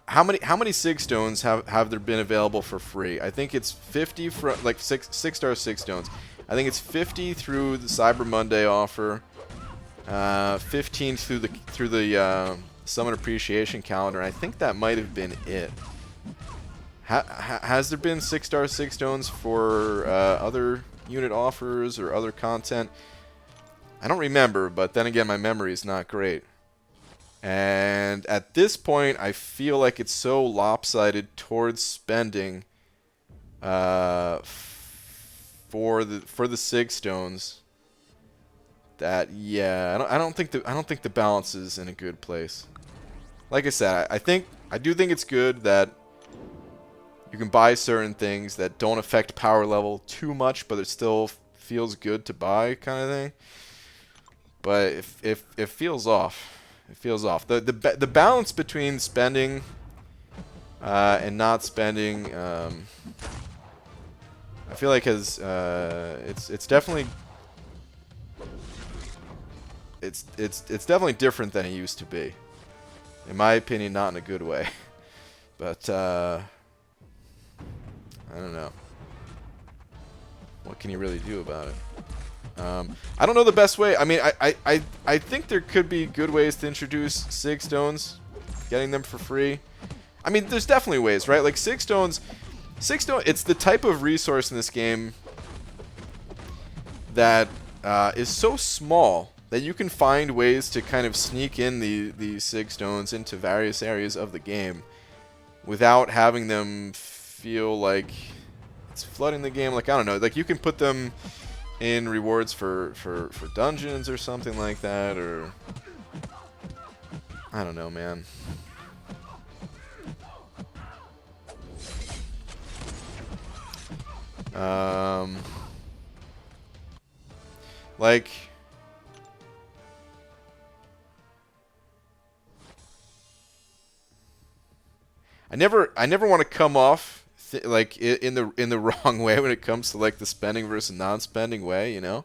how many Sig stones have there been available for free? I think it's 50 for like 6-star Sig stones. I think it's 50 through the Cyber Monday offer, 15 through the Summon Appreciation calendar. I think that might have been it. Has there been 6-star 6 stones for other unit offers or other content? I don't remember, but then again, my memory is not great. And at this point, I feel like it's so lopsided towards spending for the 6 stones that, yeah, I don't think the balance is in a good place. Like I said, I do think it's good that you can buy certain things that don't affect power level too much, but it still feels good to buy, kind of thing. But it feels off. It feels off. The balance between spending and not spending, I feel like it's definitely different than it used to be. In my opinion, not in a good way. But I don't know. What can you really do about it? I don't know the best way. I mean, I think there could be good ways to introduce 6 stones, getting them for free. I mean, there's definitely ways, right? Like 6 stones, it's the type of resource in this game that is so small that you can find ways to kind of sneak in the 6 stones into various areas of the game without having them feel like it's flooding the game. Like, I don't know, like you can put them in rewards for dungeons or something like that, or I don't know, man. Like I never want to come off like in the wrong way when it comes to like the spending versus non-spending way, you know,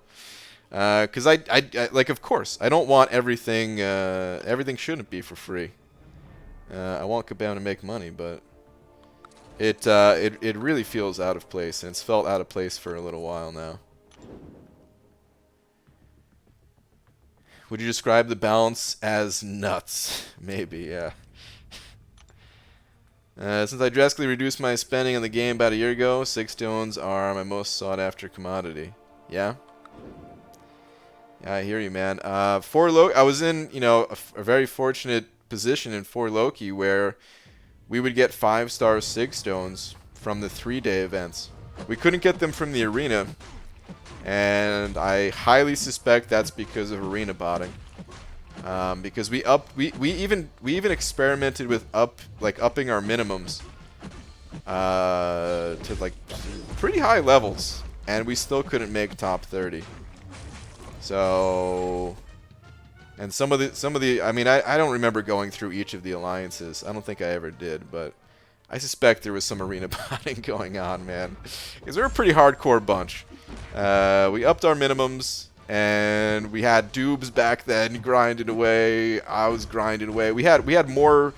because I like, of course I don't want everything everything shouldn't be for free. I want Kabam to make money, but it really feels out of place, and it's felt out of place for a little while now. Would you describe the balance as nuts? Maybe, yeah. Since I drastically reduced my spending on the game about a year ago, 6 stones are my most sought-after commodity. Yeah? Yeah, I hear you, man. For Loki, I was in, you know, a very fortunate position in For Loki where we would get 5-star 6 stones from the 3-day events. We couldn't get them from the arena, and I highly suspect that's because of arena botting. Because we even experimented with upping our minimums to like pretty high levels, and we still couldn't make top 30. So, and some of the I mean, I don't remember going through each of the alliances. I don't think I ever did, but I suspect there was some arena botting going on, man, because we're a pretty hardcore bunch. We upped our minimums. And we had Doobs back then grinded away. I was grinding away. We had more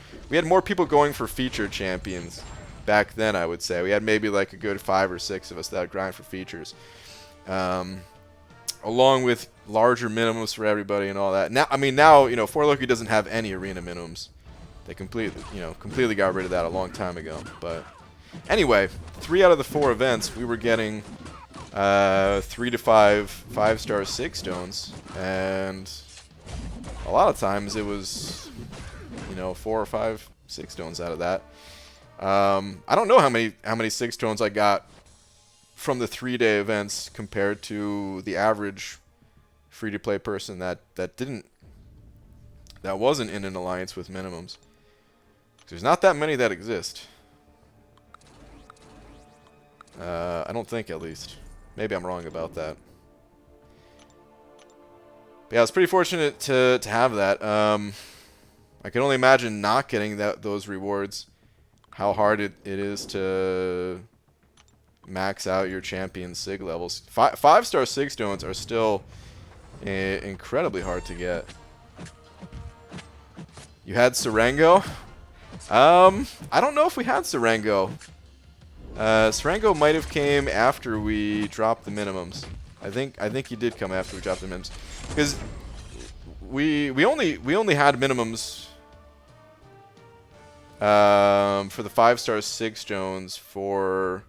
people going for feature champions back then, I would say. We had maybe like a good 5 or 6 of us that would grind for features, along with larger minimums for everybody and all that. Now, I mean, now, you know, For Loki doesn't have any arena minimums. They completely got rid of that a long time ago. But anyway, 3 out of the 4 events we were getting 3 to 5 5-star 6 stones, and a lot of times it was, you know, 4 or 5 6 stones out of that. I don't know how many 6 stones I got from the 3-day events compared to the average free-to-play person that wasn't in an alliance with minimums. There's not that many that exist. I don't think, at least. Maybe I'm wrong about that. But yeah, I was pretty fortunate to have that. I can only imagine not getting those rewards, how hard it is to max out your champion sig levels. 5-star 6 stones are still incredibly hard to get. You had Serengo? I don't know if we had Serengo. Serengo might have came after we dropped the minimums. I think he did come after we dropped the minimums, because we only had minimums For the 5-star 6 Jones, for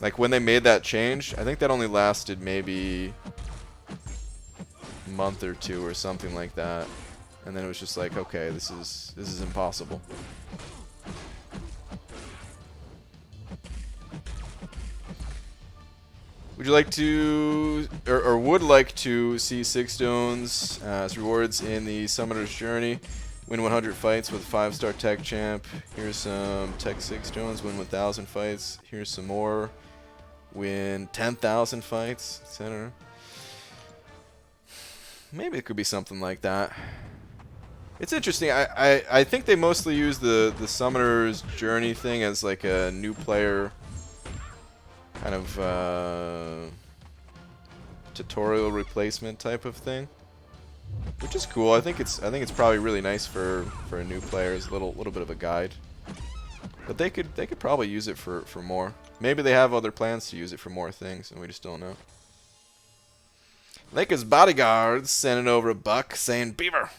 like when they made that change, I think that only lasted maybe a month or two or something like that, and then it was just like, okay, this is impossible. Would you like to, or would like to see 6 stones as rewards in the Summoner's Journey? Win 100 fights with 5-star tech champ. Here's some tech 6 stones. Win 1,000 fights. Here's some more. Win 10,000 fights, etc. Maybe it could be something like that. It's interesting. I think they mostly use the Summoner's Journey thing as like a new player kind of tutorial replacement type of thing, which is cool. I think it's probably really nice for a new player as a little bit of a guide. But they could probably use it for more. Maybe they have other plans to use it for more things, and we just don't know. Lakers bodyguards sending over a buck saying, "Beaver,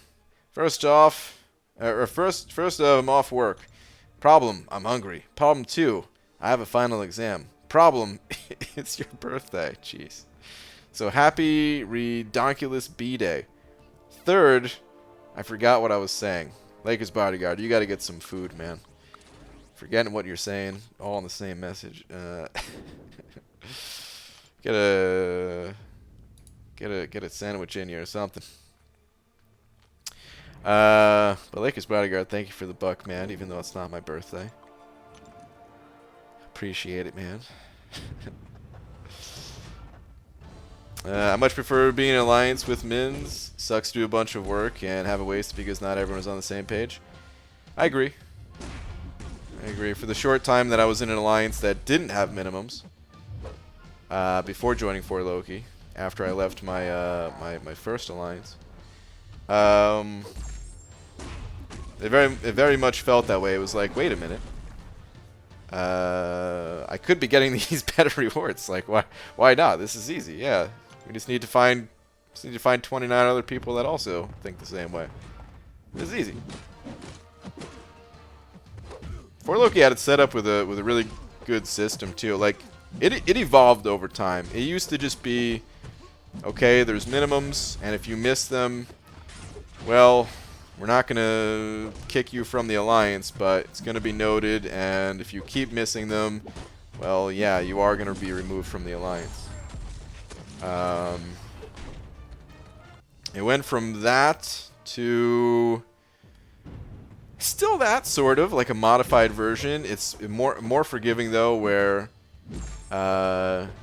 first off, I'm off work. Problem, I'm hungry. Problem 2, I have a final exam. Problem, it's your birthday." Jeez. So happy redonkulous B-Day. 3rd, I forgot what I was saying. Lakers bodyguard, you got to get some food, man. Forgetting what you're saying, all in the same message. Get a sandwich in you or something. But Lakers bodyguard, thank you for the buck, man. Even though it's not my birthday. Appreciate it, man. I much prefer being in alliance with Mins. Sucks to do a bunch of work and have a waste because not everyone is on the same page. I agree. I agree. For the short time that I was in an alliance that didn't have minimums, before joining 4Loki, after I left my my first alliance, it very much felt that way. It was like, wait a minute. I could be getting these better rewards. Like, why not? This is easy. Yeah, we just need to find 29 other people that also think the same way. This is easy. 4Loki had it set up with a really good system too. Like, it evolved over time. It used to just be, okay, there's minimums, and if you miss them, well, we're not going to kick you from the alliance, but it's going to be noted, and if you keep missing them, well, yeah, you are going to be removed from the alliance. It went from that to still that, sort of, like a modified version. It's more forgiving, though, where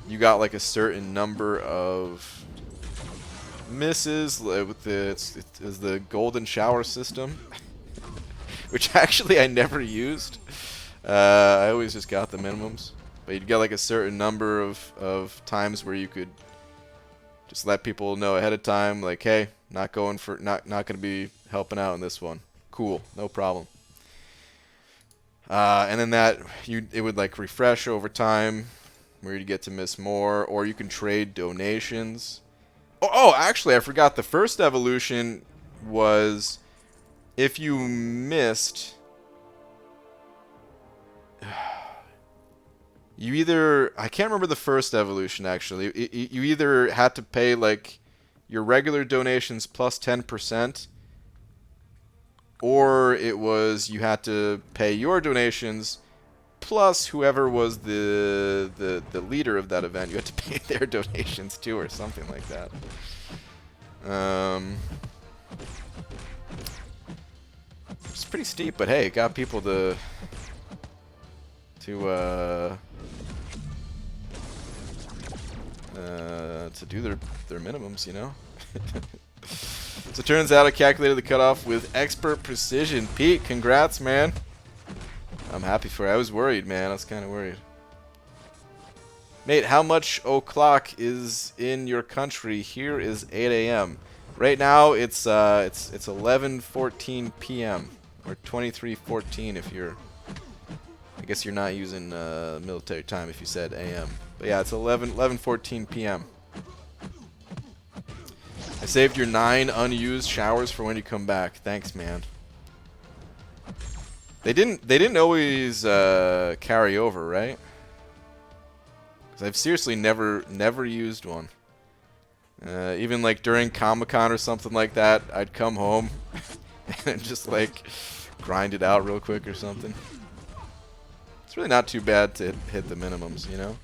you got like a certain number of misses with the golden shower system, which actually I never used. I always just got the minimums, but you'd get like a certain number of times where you could just let people know ahead of time, like, hey, not gonna be helping out in this one. Cool, no problem. And then it would like refresh over time, where you'd get to miss more, or you can trade donations. Oh, actually, I forgot. The first evolution was if you missed, you either, I can't remember the first evolution actually. You either had to pay like your regular donations plus 10%, or it was you had to pay your donations plus whoever was the leader of that event. You had to pay their donations too, or something like that. It's pretty steep, but hey, it got people to do their minimums, you know. So it turns out I calculated the cutoff with expert precision. Pete, congrats, man. I'm happy for you. I was worried, man. I was kind of worried. Mate, how much o'clock is in your country? Here is 8 a.m. Right now, it's 11:14 p.m. or 23:14 if you're. I guess you're not using military time if you said a.m. But yeah, it's 11:14 p.m. I saved your 9 unused showers for when you come back. Thanks, man. They didn't always carry over, right? 'Cause I've seriously never used one. Even like during Comic-Con or something like that, I'd come home and just like grind it out real quick or something. It's really not too bad to hit the minimums, you know?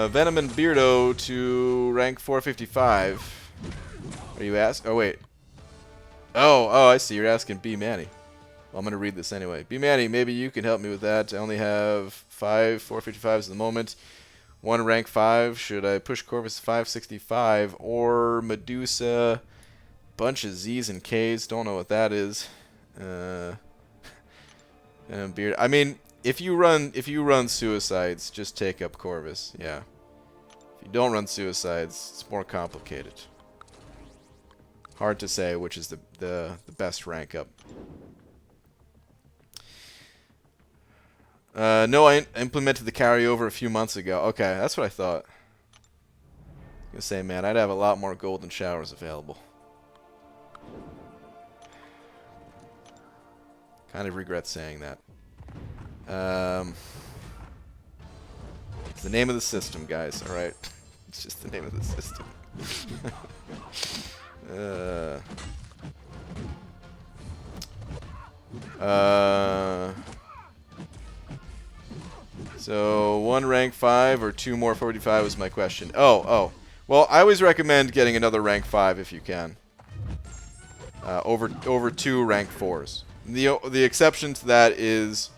Venom and Beardo to rank 455. Are you asking? Oh, wait. Oh, I see. You're asking B. Manny. Well, I'm going to read this anyway. B. Manny, maybe you can help me with that. I only have 5 455s at the moment. 1 rank 5. Should I push Corvus to 565 or Medusa? Bunch of Z's and K's. Don't know what that is. And Beard. I mean, if you run Suicides, just take up Corvus. Yeah. If you don't run Suicides, it's more complicated. Hard to say which is the best rank up. No, I implemented the carryover a few months ago. Okay, that's what I thought. I was gonna say, man, I'd have a lot more golden showers available. Kind of regret saying that. It's the name of the system, guys. All right, it's just the name of the system. So 1 rank 5 or 2 more 45 was my question. Oh. Well, I always recommend getting another rank 5 if you can. Over 2 rank 4s. The exception to that is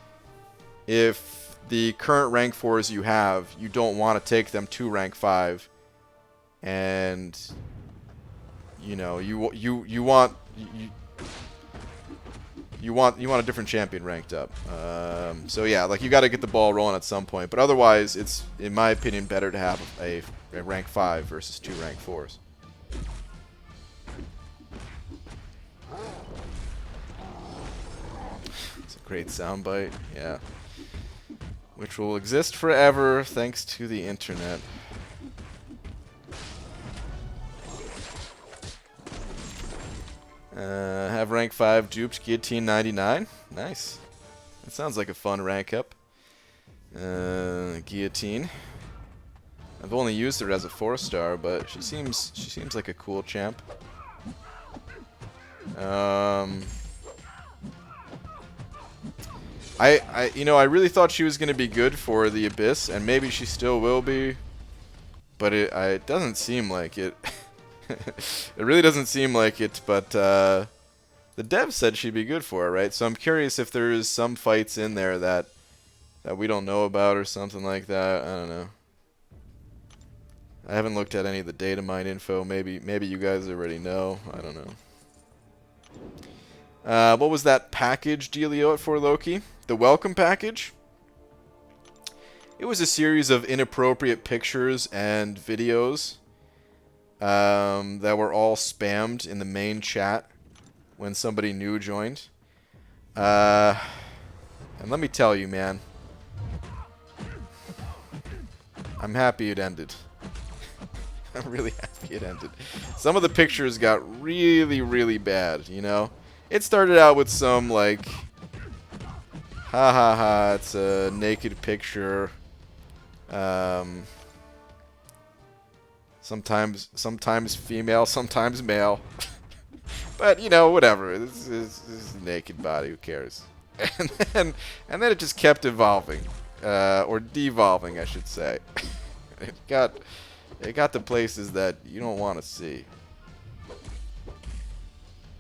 if the current rank 4s you have, you don't want to take them to rank 5, and you know you want a different champion ranked up. So yeah, like you got to get the ball rolling at some point. But otherwise, it's in my opinion better to have a rank 5 versus 2 rank 4s. It's a great soundbite, yeah. Which will exist forever thanks to the internet. Have rank 5 duped Guillotine 99. Nice. That sounds like a fun rank up. Guillotine. I've only used her as a 4-star, but she seems like a cool champ. I really thought she was going to be good for the Abyss, and maybe she still will be, but it doesn't seem like it. It really doesn't seem like it, but the dev said she'd be good for it, right? So I'm curious if there's some fights in there that we don't know about or something like that. I don't know. I haven't looked at any of the data mine info. Maybe you guys already know. I don't know. What was that package dealio for Loki? The welcome package? It was a series of inappropriate pictures and videos that were all spammed in the main chat when somebody new joined. And let me tell you, man, I'm happy it ended. I'm really happy it ended. Some of the pictures got really, really bad, you know? It started out with some, like, ha ha ha, it's a naked picture. Sometimes female, sometimes male. But, you know, whatever. This is a naked body, who cares? And then it just kept evolving. Or devolving, I should say. It got to places that you don't want to see.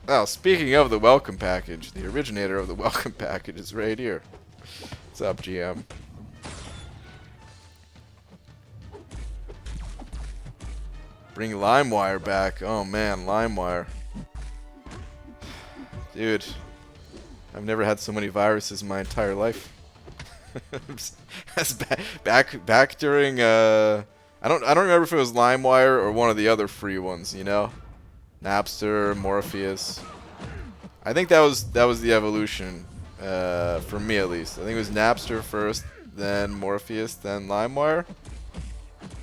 Oh, speaking of the welcome package, the originator of the welcome package is right here. What's up, GM? Bring LimeWire back. Oh man, LimeWire. Dude, I've never had so many viruses in my entire life. That's back during I don't remember if it was LimeWire or one of the other free ones, you know? Napster, Morpheus. I think that was the evolution, for me at least. I think it was Napster first, then Morpheus, then LimeWire.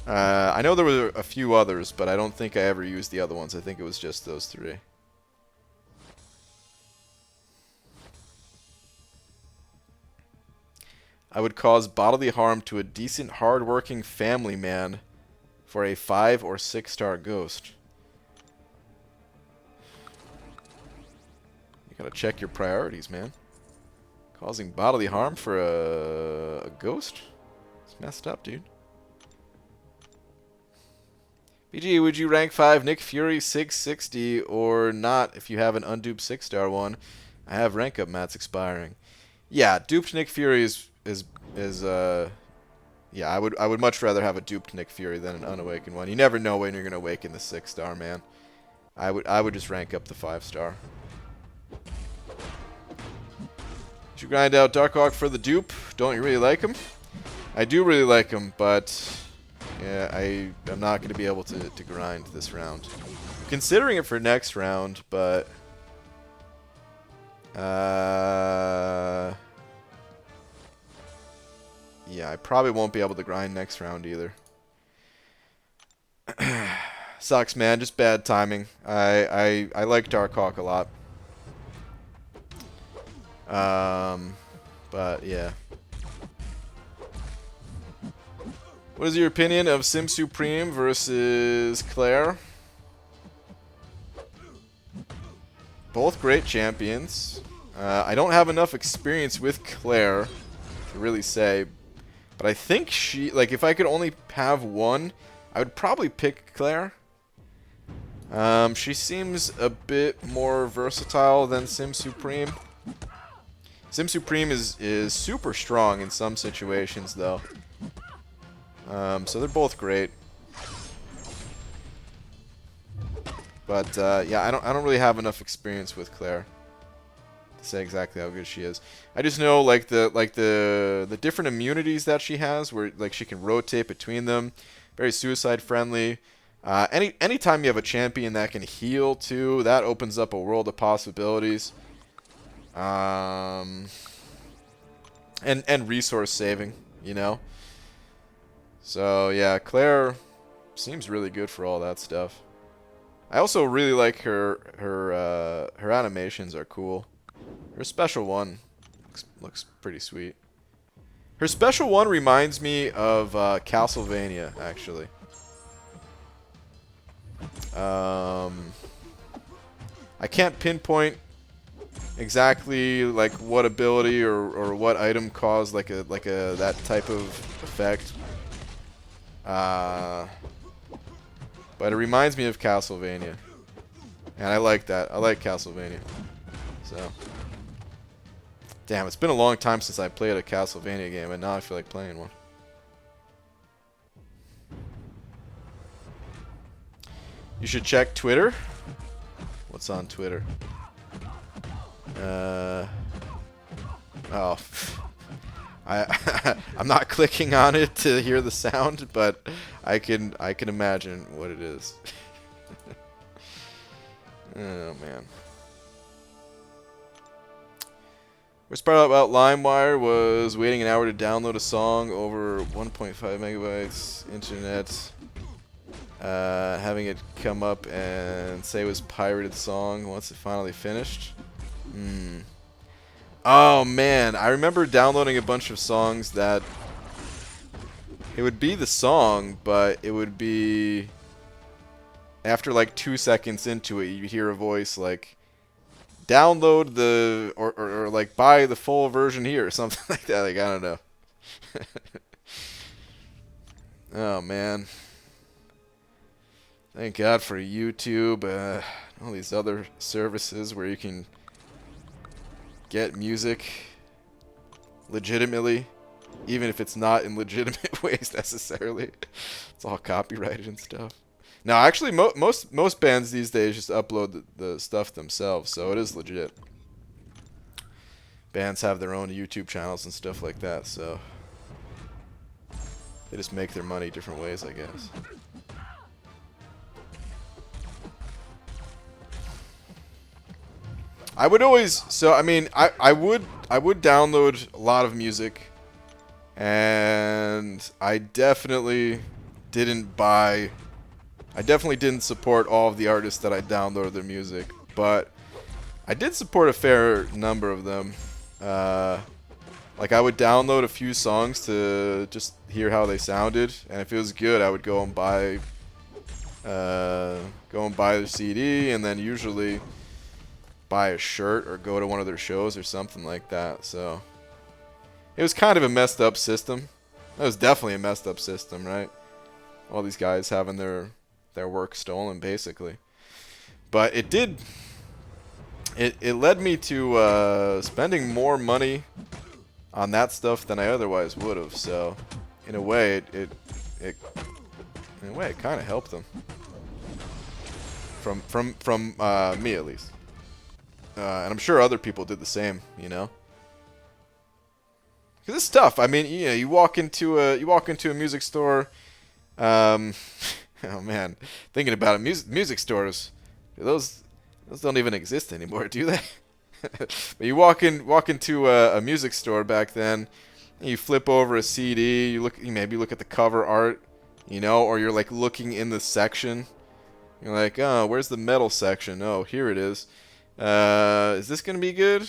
I know there were a few others, but I don't think I ever used the other ones. I think it was just those 3. I would cause bodily harm to a decent, hard-working family man for a 5 or 6-star ghost. You gotta check your priorities, man. Causing bodily harm for a ghost? It's messed up, dude. BG, would you rank 5 Nick Fury 660 or not if you have an unduped 6-star one? I have rank up mats expiring. Yeah, duped Nick Fury is yeah, I would much rather have a duped Nick Fury than an unawakened one. You never know when you're gonna awaken the 6-star, man. I would just rank up the 5-star. Did you grind out Darkhawk for the dupe? Don't you really like him? I do really like him, but yeah, I'm not going to be able to grind this round. I'm considering it for next round, but yeah, I probably won't be able to grind next round either. Sucks, man. Just bad timing. I like Darkhawk a lot. But yeah. What is your opinion of Sim Supreme versus Claire? Both great champions. I don't have enough experience with Claire to really say, but I think she, like, if I could only have one, I would probably pick Claire. She seems a bit more versatile than Sim Supreme. Sim Supreme is super strong in some situations, though. So they're both great. But yeah, I don't really have enough experience with Claire to say exactly how good she is. I just know like the different immunities that she has, where like she can rotate between them. Very suicide friendly. Anytime you have a champion that can heal too, that opens up a world of possibilities. And resource saving, you know. So yeah, Claire seems really good for all that stuff. I also really like her animations are cool. Her special one looks pretty sweet. Her special one reminds me of Castlevania, actually. I can't pinpoint exactly like what ability or what item caused like a that type of effect. But it reminds me of Castlevania, and I like that. I like Castlevania. So, damn, it's been a long time since I played a Castlevania game, and now I feel like playing one. You should check Twitter. What's on Twitter? Oh, I'm not clicking on it to hear the sound, but I can imagine what it is. Oh man. Worst part about LimeWire was waiting an hour to download a song over 1.5 megabytes internet. Having it come up and say it was pirated song once it finally finished. Oh man, I remember downloading a bunch of songs that it would be the song, but it would be after like 2 seconds into it, you'd hear a voice like, download the or like buy the full version here or something like that. Like, I don't know. Oh man. Thank God for YouTube, all these other services where you can get music legitimately, even if it's not in legitimate ways necessarily. It's all copyrighted and stuff. Now, actually, most bands these days just upload the stuff themselves, so it is legit. Bands have their own YouTube channels and stuff like that, so they just make their money different ways, I guess. I would always, so I mean, I would download a lot of music, and I definitely didn't buy... I definitely didn't support all of the artists that I downloaded their music, but I did support a fair number of them. Like, I would download a few songs to just hear how they sounded, and if it was good, I would go and buy the CD, and then usually buy a shirt or go to one of their shows or something like that. So it was kind of a messed up system. It was definitely a messed up system, right? All these guys having their work stolen, basically. But it did. It led me to spending more money on that stuff than I otherwise would have. So in a way, it kind of helped them. From me at least. And I'm sure other people did the same, you know. Because it's tough. I mean, you know, you walk into a music store. Oh man, thinking about it, music stores, those don't even exist anymore, do they? But you walk into a music store back then. You flip over a CD. You maybe look at the cover art, you know, or you're like looking in the section. You're like, oh, where's the metal section? Oh, here it is. Is this gonna be good?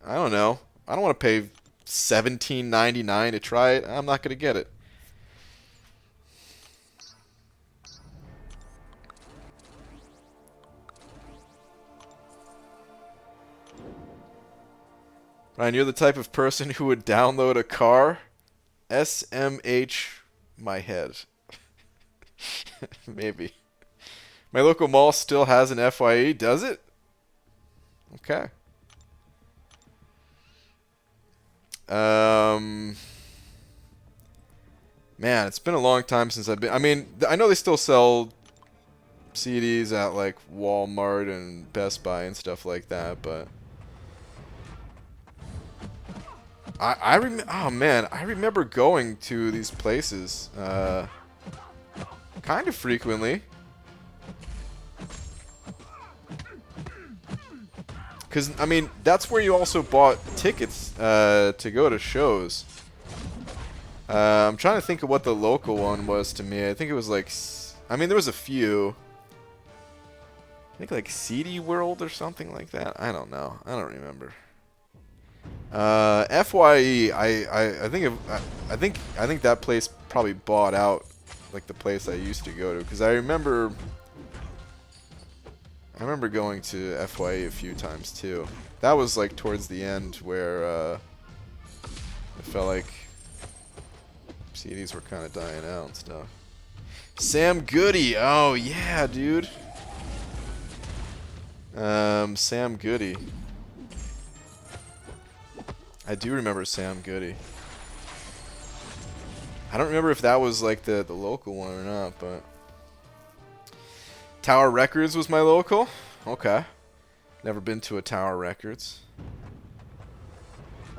I don't know. I don't want to pay $17.99 to try it. I'm not gonna get it. Ryan, you're the type of person who would download a car? SMH my head. Maybe. My local mall still has an FYE, does it? Okay. Man, it's been a long time since I've been... I mean, I know they still sell CDs at, like, Walmart and Best Buy and stuff like that, but... Oh, man, I remember going to these places, kind of frequently. Because, I mean, that's where you also bought tickets to go to shows. I'm trying to think of what the local one was to me. I think it was like... I mean, there was a few. I think like CD World or something like that. I don't know. I don't remember. FYE, I think that place probably bought out like the place I used to go to, because I remember going to FYE a few times too. That was like towards the end where I felt like CDs were kind of dying out and stuff. Sam Goody, oh yeah, dude. Sam Goody. I do remember Sam Goody. I don't remember if that was like the local one or not, but Tower Records was my local. Okay. Never been to a Tower Records.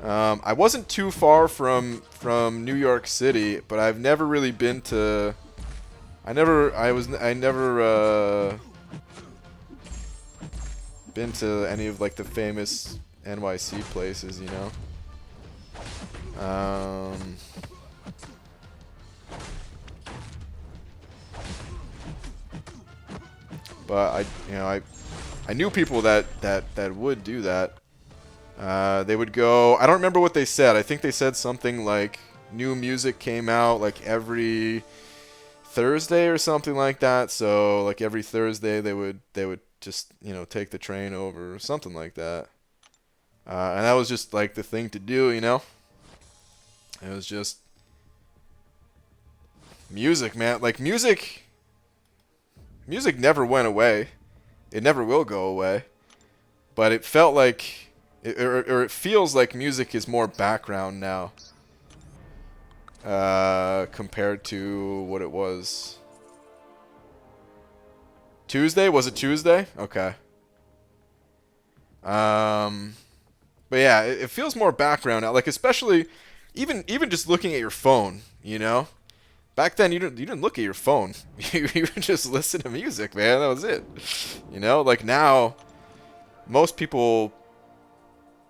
I wasn't too far from New York City, but I've never really been to... I never been to any of like the famous NYC places, you know. But I knew people that would do that. They would go. I don't remember what they said. I think they said something like new music came out like every Thursday or something like that. So like every Thursday they would just, you know, take the train over or something like that. And that was just like the thing to do, you know. It was just music, man. Like music never went away. It never will go away. But it felt like, it feels like music is more background now. Compared to what it was. Tuesday? Was it Tuesday? Okay. But yeah, it feels more background now. Like, especially, even just looking at your phone, you know? Back then, you didn't look at your phone. You would just listen to music, man. That was it. You know? Like, now, most people,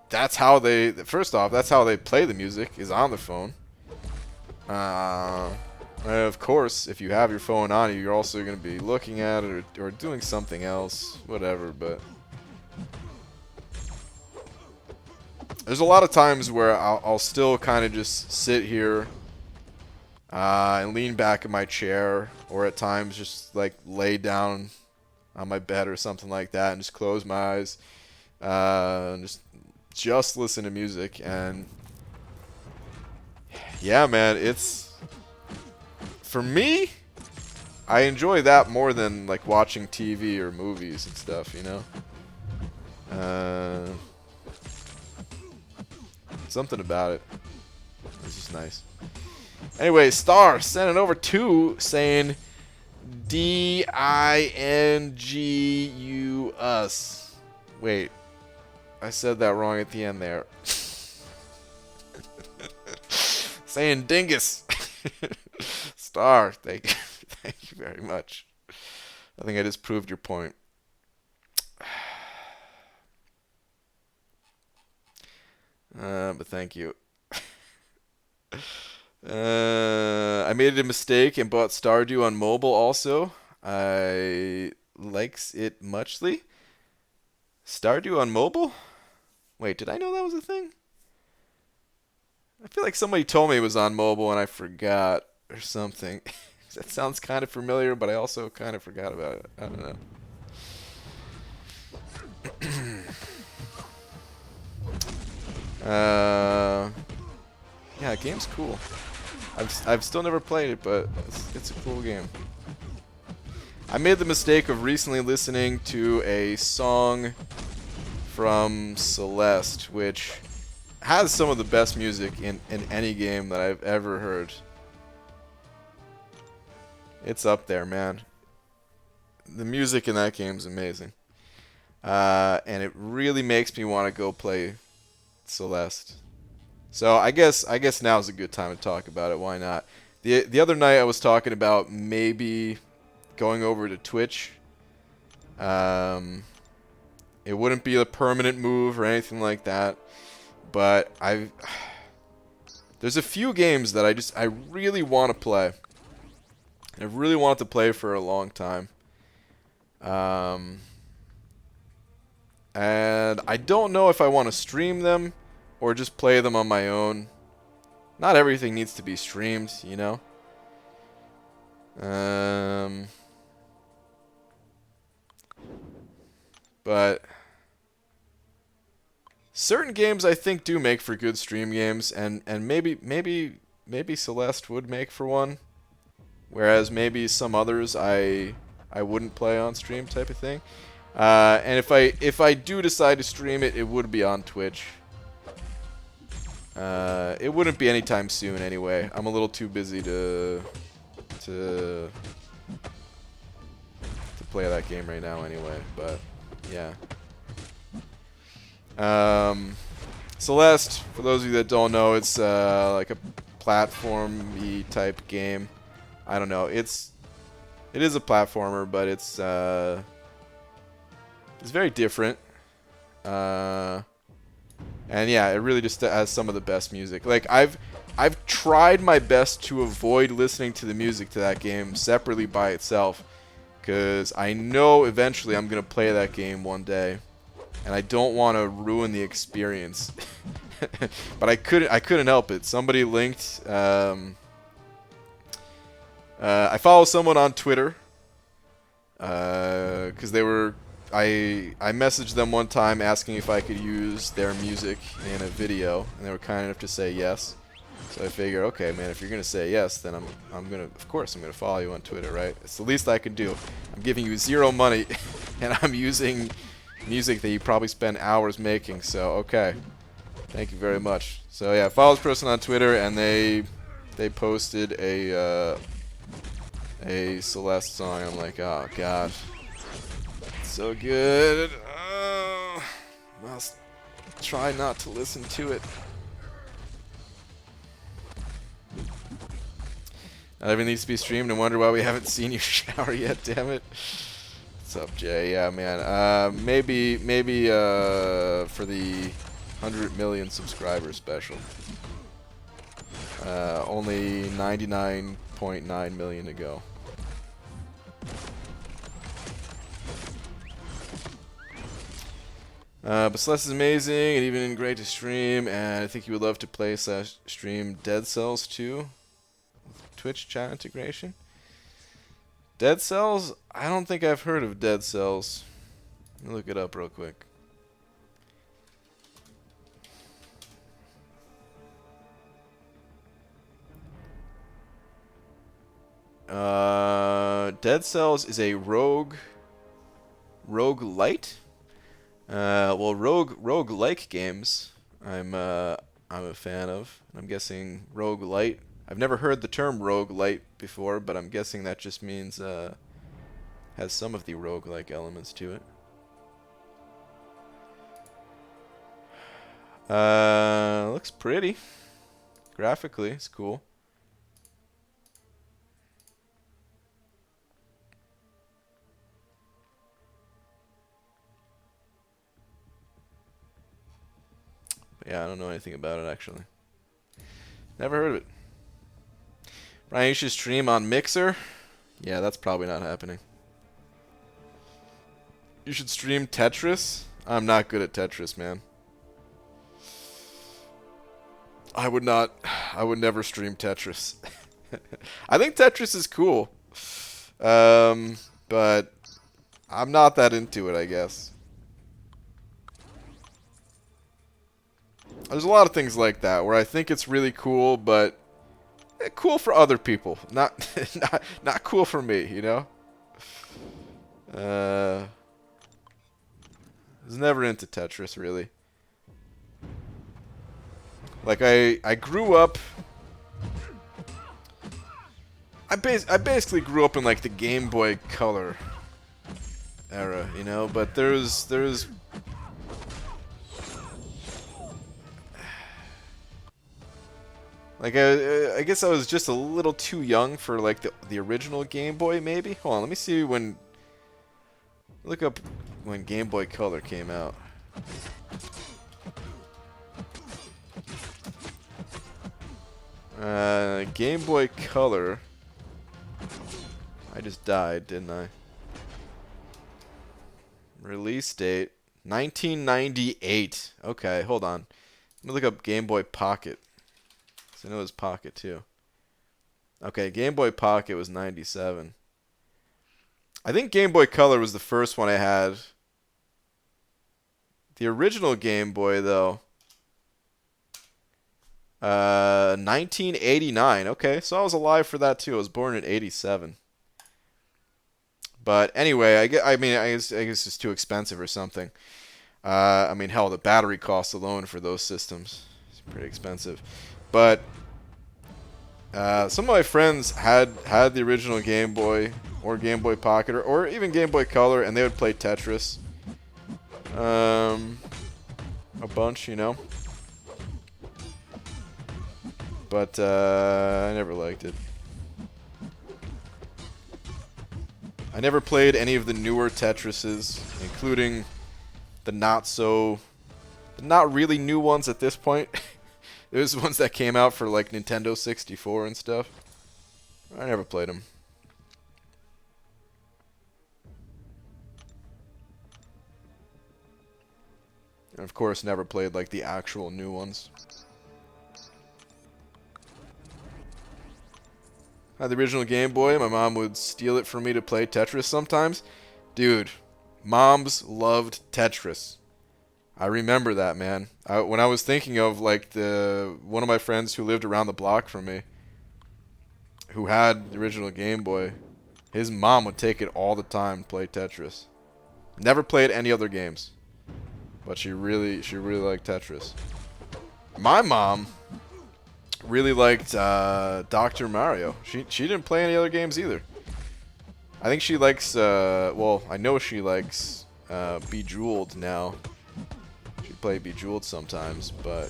that's how they... First off, that's how they play the music, is on the phone. Of course, if you have your phone on you, you're also going to be looking at it or doing something else, whatever, but there's a lot of times where I'll still kind of just sit here and lean back in my chair, or at times just like lay down on my bed or something like that and just close my eyes and just listen to music. And yeah, man, it's, for me, I enjoy that more than like watching TV or movies and stuff, you know? Something about it. It's just nice. Anyway, Star sent it over to saying DINGUS. Wait, I said that wrong at the end there. Saying dingus. Star, thank you very much. I think I just proved your point. But thank you. I made a mistake and bought Stardew on mobile also. I likes it muchly. Stardew on mobile? Wait, did I know that was a thing? I feel like somebody told me it was on mobile and I forgot or something. That sounds kind of familiar, but I also kind of forgot about it. I don't know. Yeah, the game's cool. I've still never played it, but it's a cool game. I made the mistake of recently listening to a song from Celeste, which has some of the best music in any game that I've ever heard. It's up there, man. The music in that game is amazing. And it really makes me want to go play Celeste. So I guess now's a good time to talk about it. Why not? The other night I was talking about maybe going over to Twitch. It wouldn't be a permanent move or anything like that, but there's a few games that I really want to play. I really wanted to play for a long time. And I don't know if I want to stream them or just play them on my own. Not everything needs to be streamed, you know? But certain games I think do make for good stream games, and maybe Celeste would make for one. Whereas maybe some others I wouldn't play on stream type of thing. And if I do decide to stream it, it would be on Twitch. It wouldn't be anytime soon anyway. I'm a little too busy to play that game right now anyway, but yeah. Celeste, for those of you that don't know, it's like a platform-y type game. I don't know. It is a platformer, but it's very different. And yeah, it really just has some of the best music. Like I've tried my best to avoid listening to the music to that game separately by itself, because I know eventually I'm gonna play that game one day, and I don't want to ruin the experience. But I couldn't help it. Somebody linked. I follow someone on Twitter because I messaged them one time asking if I could use their music in a video, and they were kind enough to say yes. So I figure, okay, man, if you're gonna say yes, then I'm gonna follow you on Twitter, right? It's the least I can do. I'm giving you zero money, and I'm using music that you probably spend hours making. So okay, thank you very much. So yeah, follow this person on Twitter, and they posted a Celeste song. I'm like, oh god. So good. Must try not to listen to it. Not everything needs to be streamed, and wonder why we haven't seen you shower yet. Damn it. What's up, Jay? Yeah, man. Maybe for the 100 million subscriber special. Only 99 6.9 million to go. But Celeste is amazing and even great to stream, and I think you would love to play / stream Dead Cells too. Twitch chat integration. Dead Cells? I don't think I've heard of Dead Cells. Let me look it up real quick. Dead Cells is a roguelite. Well, roguelike games I'm a fan of. I'm guessing roguelite. I've never heard the term roguelite before, but I'm guessing that just means has some of the roguelike elements to it. Looks pretty. Graphically, it's cool. Yeah, I don't know anything about it, actually. Never heard of it. Brian, you should stream on Mixer? Yeah, that's probably not happening. You should stream Tetris? I'm not good at Tetris, man. I would never stream Tetris. I think Tetris is cool. But I'm not that into it, I guess. There's a lot of things like that where I think it's really cool, but cool for other people, not not cool for me, you know. I was never into Tetris really. Like I grew up. I basically grew up in like the Game Boy Color era, you know. But there's like, I guess I was just a little too young for, like, the original Game Boy, maybe? Hold on, let me see when... Look up when Game Boy Color came out. Game Boy Color... I just died, didn't I? Release date... 1998. Okay, hold on. Let me look up Game Boy Pocket. I know it was Pocket too. Okay, Game Boy Pocket was 97. I think Game Boy Color was the first one I had. The original Game Boy, though. 1989. Okay, so I was alive for that too. I was born in 87. But anyway, I guess it's too expensive or something. I mean, hell, the battery cost alone for those systems is pretty expensive. But some of my friends had the original Game Boy or Game Boy Pocket or even Game Boy Color, and they would play Tetris a bunch, you know. But I never liked it. I never played any of the newer Tetrises, including the not really new ones at this point. There's ones that came out for like Nintendo 64 and stuff. I never played them. And of course, never played like the actual new ones. I had the original Game Boy. My mom would steal it from me to play Tetris sometimes. Dude, moms loved Tetris. I remember that, man. When I was thinking of like one of my friends who lived around the block from me, who had the original Game Boy, his mom would take it all the time to play Tetris. Never played any other games, but she really liked Tetris. My mom really liked Dr. Mario. She didn't play any other games either. I think she likes well, I know she likes Bejeweled now. Play Bejeweled sometimes, but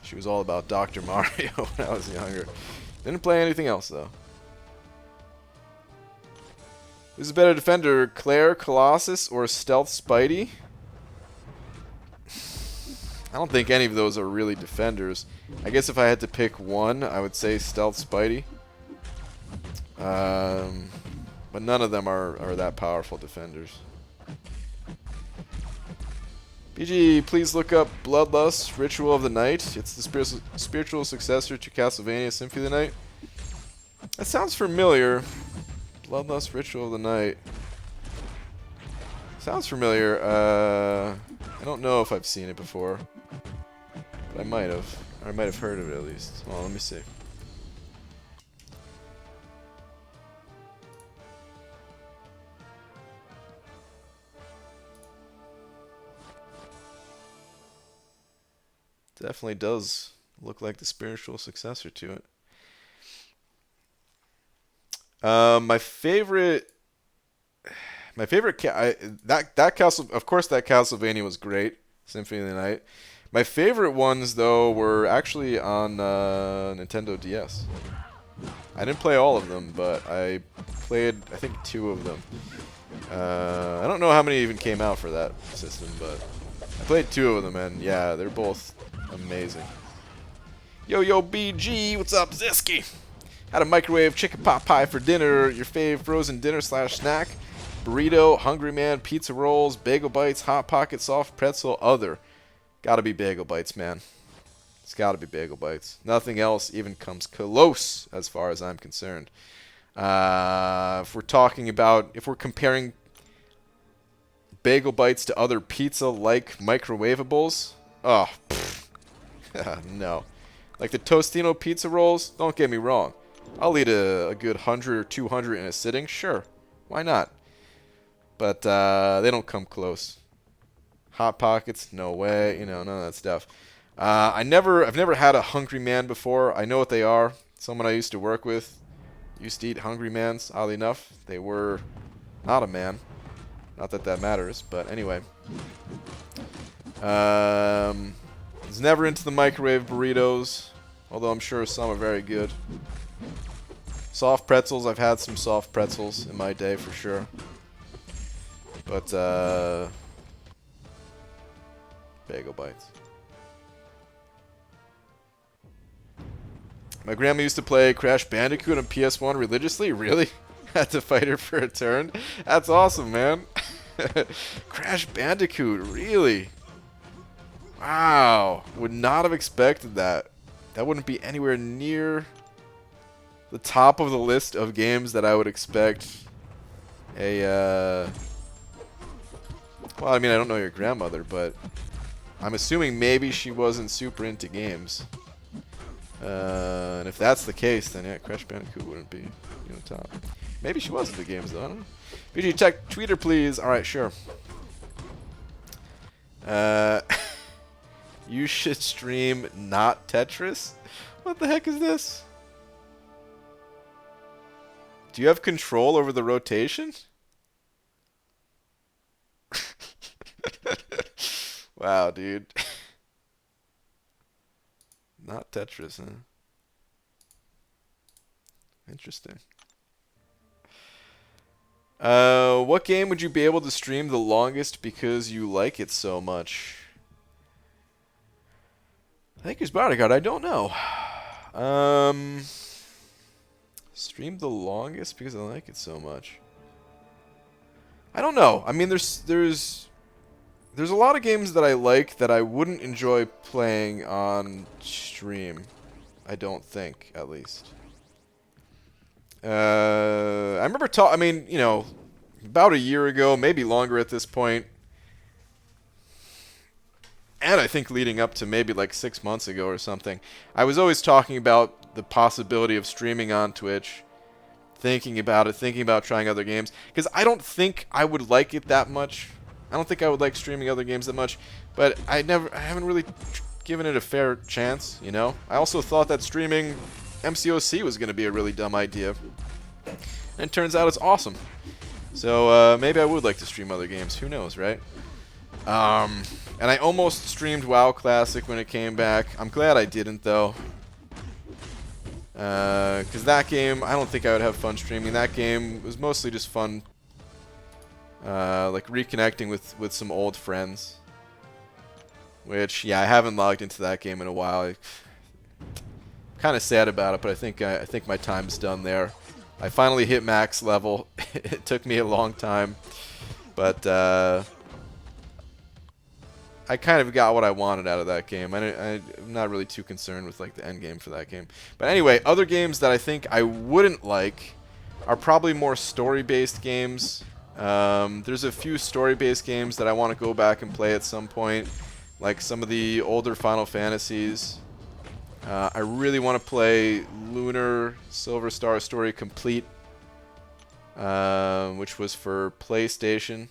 she was all about Dr. Mario when I was younger. Didn't play anything else though. Who's a better defender, Claire Colossus or Stealth Spidey? I don't think any of those are really defenders. I guess if I had to pick one, I would say Stealth Spidey. But none of them are that powerful defenders. BG, please look up Bloodlust, Ritual of the Night. It's the spiritual successor to Castlevania Symphony of the Night. That sounds familiar. Bloodlust, Ritual of the Night. Sounds familiar. I don't know if I've seen it before. But I might have. Or I might have heard of it at least. Well, let me see. Definitely does look like the spiritual successor to it. My favorite that Castle, of course, that Castlevania was great, Symphony of the Night. My favorite ones though were actually on Nintendo DS. I didn't play all of them, but I played I think 2 of them. I don't know how many even came out for that system, but I played 2 of them, and yeah, they're both amazing. Yo BG, what's up, Zisky? Had a microwave chicken pot pie for dinner. Your fave frozen dinner / snack? Burrito, Hungry Man, pizza rolls, bagel bites, hot pocket, soft pretzel, other. Gotta be bagel bites, man. It's gotta be bagel bites. Nothing else even comes close as far as I'm concerned. If we're comparing bagel bites to other pizza-like microwavables, oh, no. Like the Tostino pizza rolls, don't get me wrong. I'll eat a good 100 or 200 in a sitting, sure. Why not? But they don't come close. Hot Pockets, no way. You know, none of that stuff. I've never had a Hungry Man before. I know what they are. Someone I used to work with used to eat Hungry Mans. Oddly enough, they were not a man. Not that that matters, but anyway. Was never into the microwave burritos, although I'm sure some are very good. Soft pretzels, I've had some soft pretzels in my day for sure. But, bagel bites. My grandma used to play Crash Bandicoot on PS1 religiously. Really? Had to fight her for a turn? That's awesome, man. Crash Bandicoot, really? Wow. Would not have expected that. That wouldn't be anywhere near the top of the list of games that I would expect a, well, I mean, I don't know your grandmother, but I'm assuming maybe she wasn't super into games. And if that's the case, then yeah, Crash Bandicoot wouldn't be in the top. Maybe she was into games, though. I don't know. BG Tech, Twitter, please. Alright, sure. You should stream not Tetris? What the heck is this? Do you have control over the rotation? Wow, dude. Not Tetris, huh? Interesting. What game would you be able to stream the longest because you like it so much? I think it's Bodyguard. I don't know. Stream the longest because I like it so much. I don't know. I mean, there's a lot of games that I like that I wouldn't enjoy playing on stream. I don't think, at least. I remember I mean, you know, about a year ago, maybe longer at this point, and I think leading up to maybe like 6 months ago or something, I was always talking about the possibility of streaming on Twitch, thinking about it, thinking about trying other games, because I don't think I would like it that much. I don't think I would like streaming other games that much, but I haven't really given it a fair chance, you know? I also thought that streaming MCOC was going to be a really dumb idea, and it turns out it's awesome. So maybe I would like to stream other games. Who knows, right? And I almost streamed WoW Classic when it came back. I'm glad I didn't, though. Because that game, I don't think I would have fun streaming. That game was mostly just fun, like reconnecting with some old friends. which, yeah, I haven't logged into that game in a while. I'm kind of sad about it, but I think my time's done there. I finally hit max level. It took me a long time, but I kind of got what I wanted out of that game. I'm not really too concerned with like the end game for that game. But anyway, other games that I think I wouldn't like are probably more story-based games. There's a few story-based games that I want to go back and play at some point, like some of the older Final Fantasies. I really want to play Lunar Silver Star Story Complete, which was for PlayStation.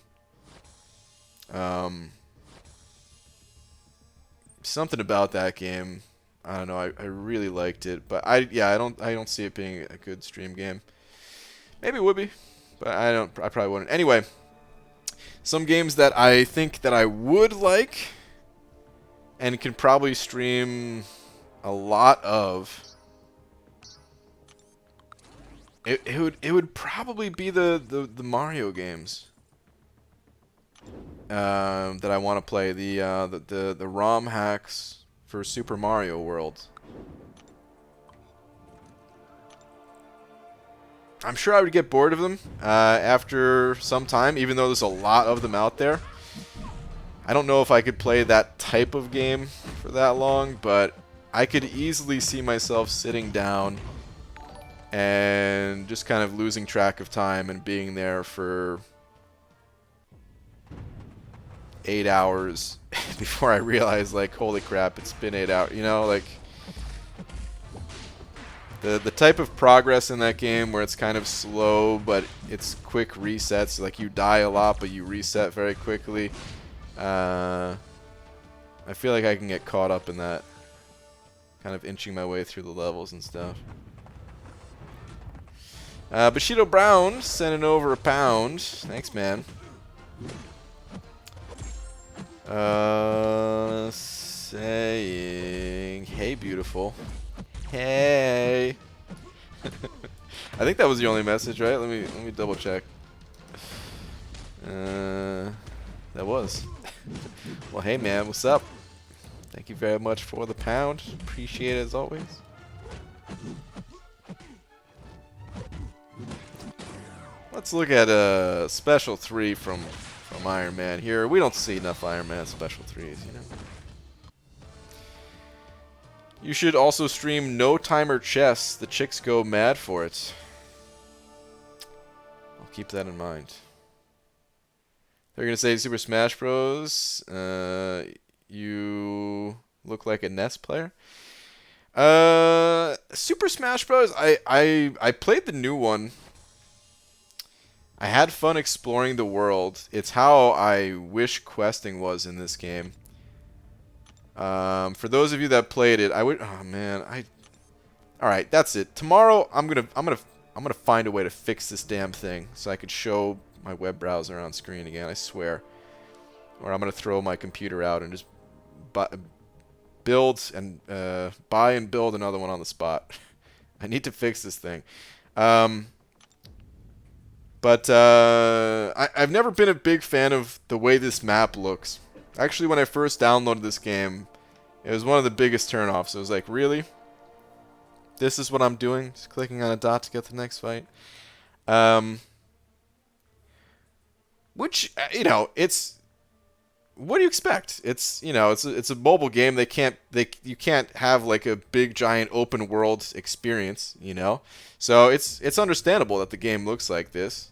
Something about that game, I don't know. I really liked it, but I don't see it being a good stream game. Maybe it would be, but I probably wouldn't. Anyway, some games that I think that I would like and can probably stream a lot of. It would probably be the Mario games. That I want to play, the ROM hacks for Super Mario World. I'm sure I would get bored of them after some time, even though there's a lot of them out there. I don't know if I could play that type of game for that long, but I could easily see myself sitting down and just kind of losing track of time and being there for 8 hours before I realize, like, holy crap, it's been 8 hours. You know, like, the type of progress in that game where it's kind of slow, but it's quick resets. Like, you die a lot, but you reset very quickly. I feel like I can get caught up in that, kind of inching my way through the levels and stuff. Bushido Brown sending over £1. Thanks, man. Saying, hey, beautiful. Hey. I think that was the only message, right? Let me double check. That was. Well, hey, man, what's up? Thank you very much for the pound. Appreciate it as always. Let's look at Special 3 from Iron Man here. We don't see enough Iron Man Special 3s, you know. You should also stream No Timer Chess. The chicks go mad for it. I'll keep that in mind. They're going to say Super Smash Bros. You look like a NES player. Super Smash Bros. I played the new one. I had fun exploring the world. It's how I wish questing was in this game. For those of you that played it, I would. Oh man, all right, that's it. Tomorrow, I'm gonna find a way to fix this damn thing so I could show my web browser on screen again. I swear. Or I'm gonna throw my computer out and just build and buy and build another one on the spot. I need to fix this thing. But I've never been a big fan of the way this map looks. Actually, when I first downloaded this game, it was one of the biggest turnoffs. It was like, really? This is what I'm doing? Just clicking on a dot to get to the next fight? Which, you know, it's... What do you expect? It's, you know, it's a mobile game. You can't have like a big giant open world experience, you know? So it's understandable that the game looks like this.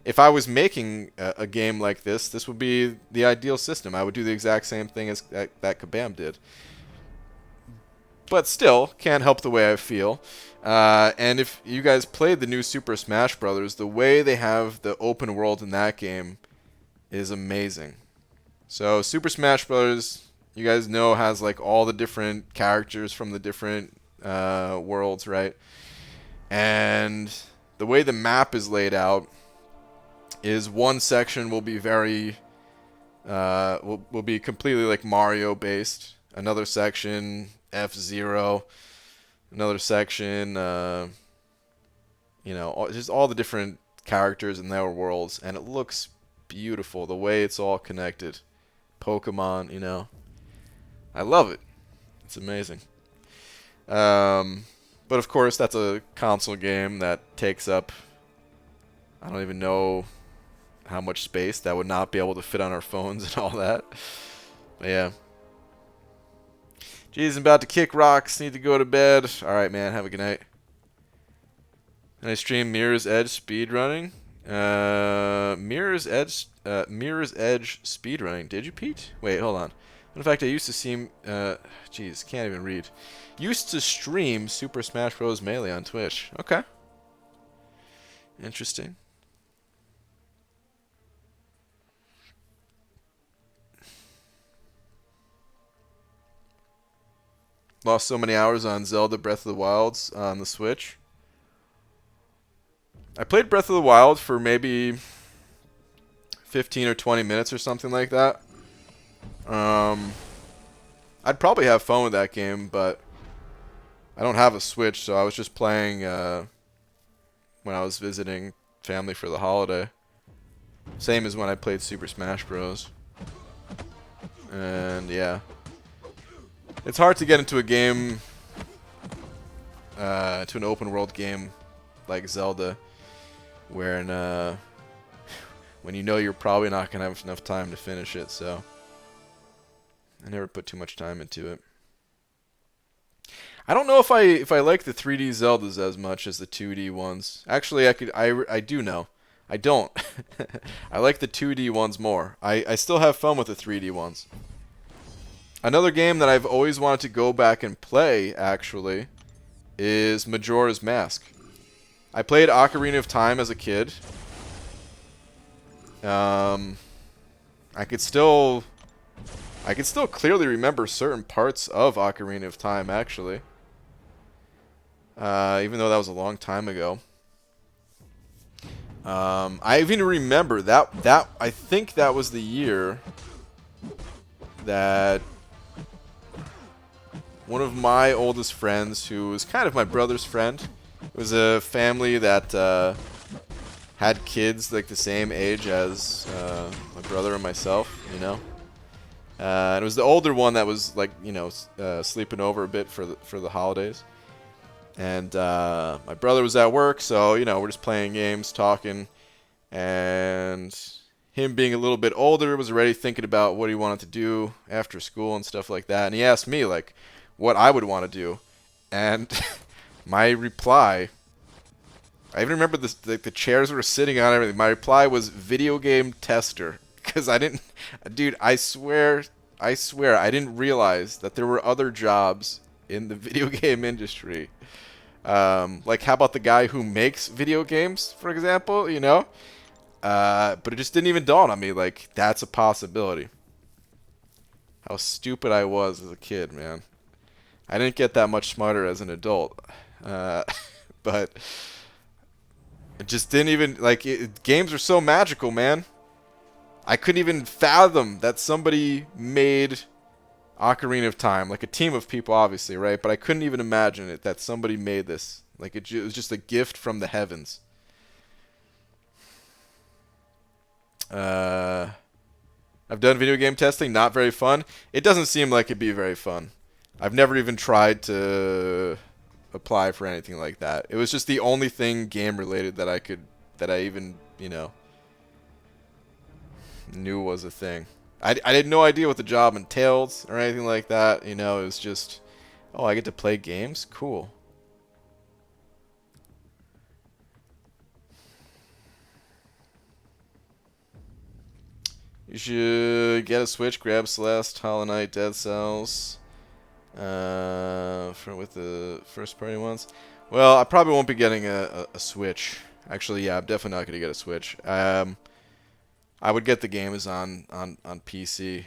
If I was making a game like this, this would be the ideal system. I would do the exact same thing as that Kabam did. But still, can't help the way I feel. And if you guys played the new Super Smash Bros., the way they have the open world in that game is amazing. So Super Smash Bros., you guys know, has like all the different characters from the different worlds, right? And the way the map is laid out is one section will be very will be completely like Mario based. Another section F-Zero. Another section you know, just all the different characters in their worlds, and it looks beautiful the way it's all connected. Pokemon, you know. I love it. It's amazing. But of course, that's a console game that takes up, I don't even know how much space that would not be able to fit on our phones and all that. But yeah. Geez, I'm about to kick rocks. Need to go to bed. Alright, man. Have a good night. And I stream Mirror's Edge speedrunning. Mirror's Edge speedrunning. Did you, Pete? Wait, hold on. In fact, I used to see... Jeez, can't even read. Used to stream Super Smash Bros. Melee on Twitch. Okay. Interesting. Lost so many hours on Zelda Breath of the Wilds on the Switch. I played Breath of the Wild for maybe 15 or 20 minutes or something like that. I'd probably have fun with that game, but I don't have a Switch, so I was just playing when I was visiting family for the holiday. Same as when I played Super Smash Bros. And yeah. It's hard to get into a game, to an open world game like Zelda, where when you know you're probably not going to have enough time to finish it, so I never put too much time into it. I don't know if I like the 3D Zeldas as much as the 2D ones. Actually, I do know. I don't. I like the 2D ones more. I still have fun with the 3D ones. Another game that I've always wanted to go back and play, actually, is Majora's Mask. I played Ocarina of Time as a kid. I could still clearly remember certain parts of Ocarina of Time, actually. Even though that was a long time ago. I even remember that I think that was the year that one of my oldest friends, who was kind of my brother's friend, it was a family that had kids like the same age as my brother and myself, you know. And it was the older one that was like, you know, sleeping over a bit for the holidays. And my brother was at work, so you know we're just playing games, talking, and him being a little bit older was already thinking about what he wanted to do after school and stuff like that. And he asked me like what I would want to do, and my reply, I even remember this, the chairs we were sitting on and everything. My reply was video game tester, because I didn't, dude, I swear I didn't realize that there were other jobs in the video game industry. Like, how about the guy who makes video games, for example, you know? But it just didn't even dawn on me, like, that's a possibility. How stupid I was as a kid, man. I didn't get that much smarter as an adult. But it just didn't even, like, games are so magical, man. I couldn't even fathom that somebody made Ocarina of Time, like a team of people, obviously, right? But I couldn't even imagine it, that somebody made this. Like, it was just a gift from the heavens. I've done video game testing, not very fun. It doesn't seem like it'd be very fun. I've never even tried to apply for anything like that. It was just the only thing game related that I even, you know, knew was a thing. I had no idea what the job entailed or anything like that. You know, it was just, oh, I get to play games? Cool. You should get a Switch, grab Celeste, Hollow Knight, Dead Cells, with the first party ones. Well, I probably won't be getting a Switch. Actually, yeah, I'm definitely not going to get a Switch. I would get the games on PC,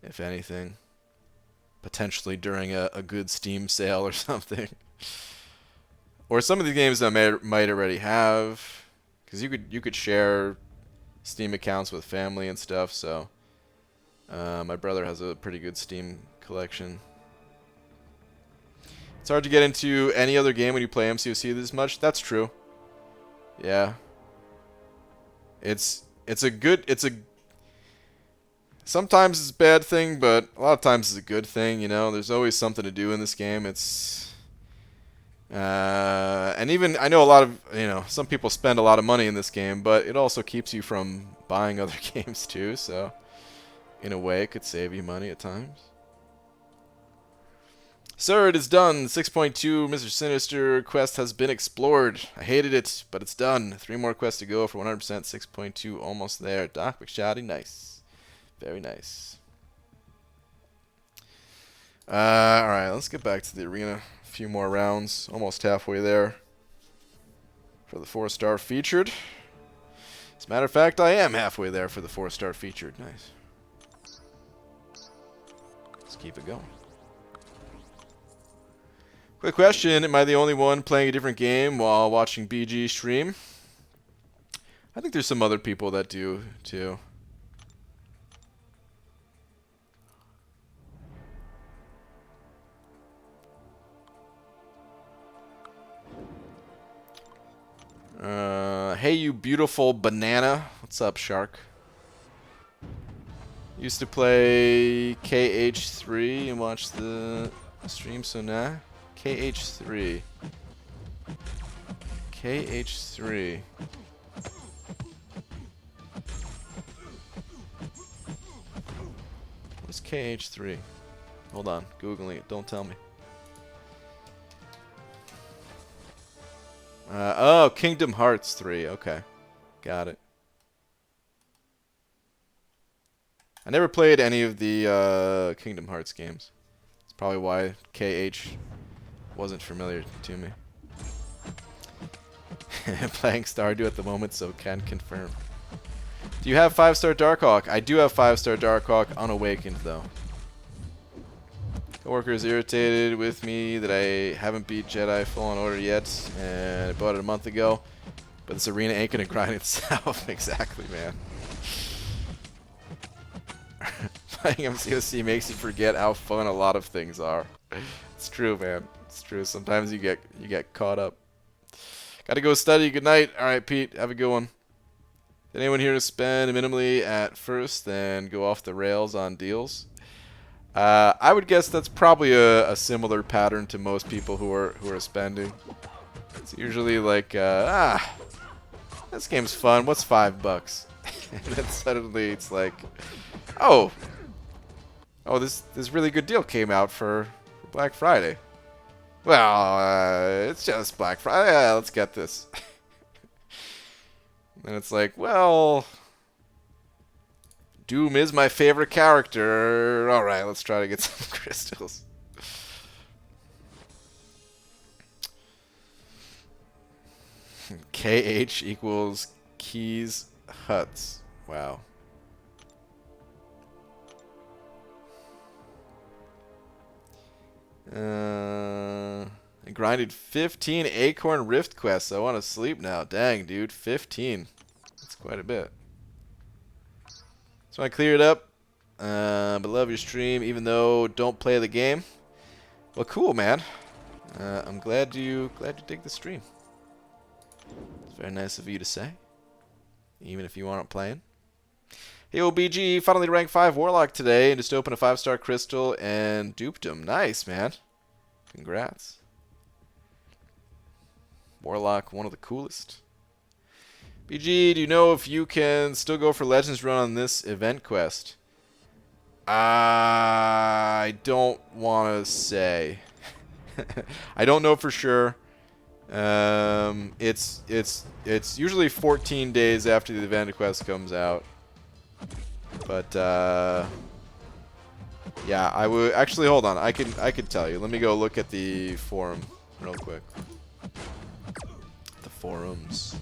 if anything. Potentially during a good Steam sale or something. Or some of the games that I might already have, because you could share Steam accounts with family and stuff. So my brother has a pretty good Steam collection. It's hard to get into any other game when you play MCOC this much. That's true. Yeah. It's sometimes it's a bad thing, but a lot of times it's a good thing, you know. There's always something to do in this game. It's and even I know a lot of, you know, some people spend a lot of money in this game, but it also keeps you from buying other games too, so in a way it could save you money at times. Sir, it is done. 6.2 Mr. Sinister quest has been explored. I hated it, but it's done. 3 more quests to go for 100%. 6.2 almost there. Doc McShoddy, nice. Very nice. Alright, let's get back to the arena. A few more rounds. Almost halfway there for the 4-star featured. As a matter of fact, I am halfway there for the 4-star featured. Nice. Let's keep it going. Quick question, am I the only one playing a different game while watching BG stream? I think there's some other people that do, too. Hey, you beautiful banana. What's up, Shark? Used to play KH3 and watch the stream, so nah. KH3. KH3. What's KH3? Hold on, Googling it. Don't tell me. Oh, Kingdom Hearts 3. Okay. Got it. I never played any of the Kingdom Hearts games. That's probably why KH wasn't familiar to me. Playing Stardew at the moment, so can confirm. Do you have 5-star Darkhawk? I do have 5-star Darkhawk unawakened, though. Coworker is irritated with me that I haven't beat Jedi Fallen Order yet, and I bought it a month ago. But this arena ain't gonna grind itself. Exactly, man. Playing MCOC makes you forget how fun a lot of things are. It's true, man. It's true. Sometimes you get caught up. Gotta go study. Good night. All right, Pete. Have a good one. Did anyone here to spend minimally at first, then go off the rails on deals? I would guess that's probably a similar pattern to most people who are spending. It's usually like, this game's fun. What's $5? And then suddenly it's like, oh, this really good deal came out for Black Friday. Well, it's just Black Friday. Yeah, let's get this. And it's like, well, Doom is my favorite character. All right, let's try to get some crystals. KH equals keys huts. Wow. I grinded 15 Acorn Rift quests. I want to sleep now. Dang, dude. 15. That's quite a bit. So I cleared up. But love your stream, even though don't play the game. Well, cool, man. I'm glad you dig the stream. It's very nice of you to say, even if you aren't playing. Hey, OBG, finally ranked 5 Warlock today, and just opened a 5-star crystal and duped him. Nice, man. Congrats. Warlock, one of the coolest. BG, do you know if you can still go for Legends run on this event quest? I don't want to say. I don't know for sure. It's usually 14 days after the event quest comes out. But yeah, I would actually hold on. I could tell you. Let me go look at the forum real quick. The forums.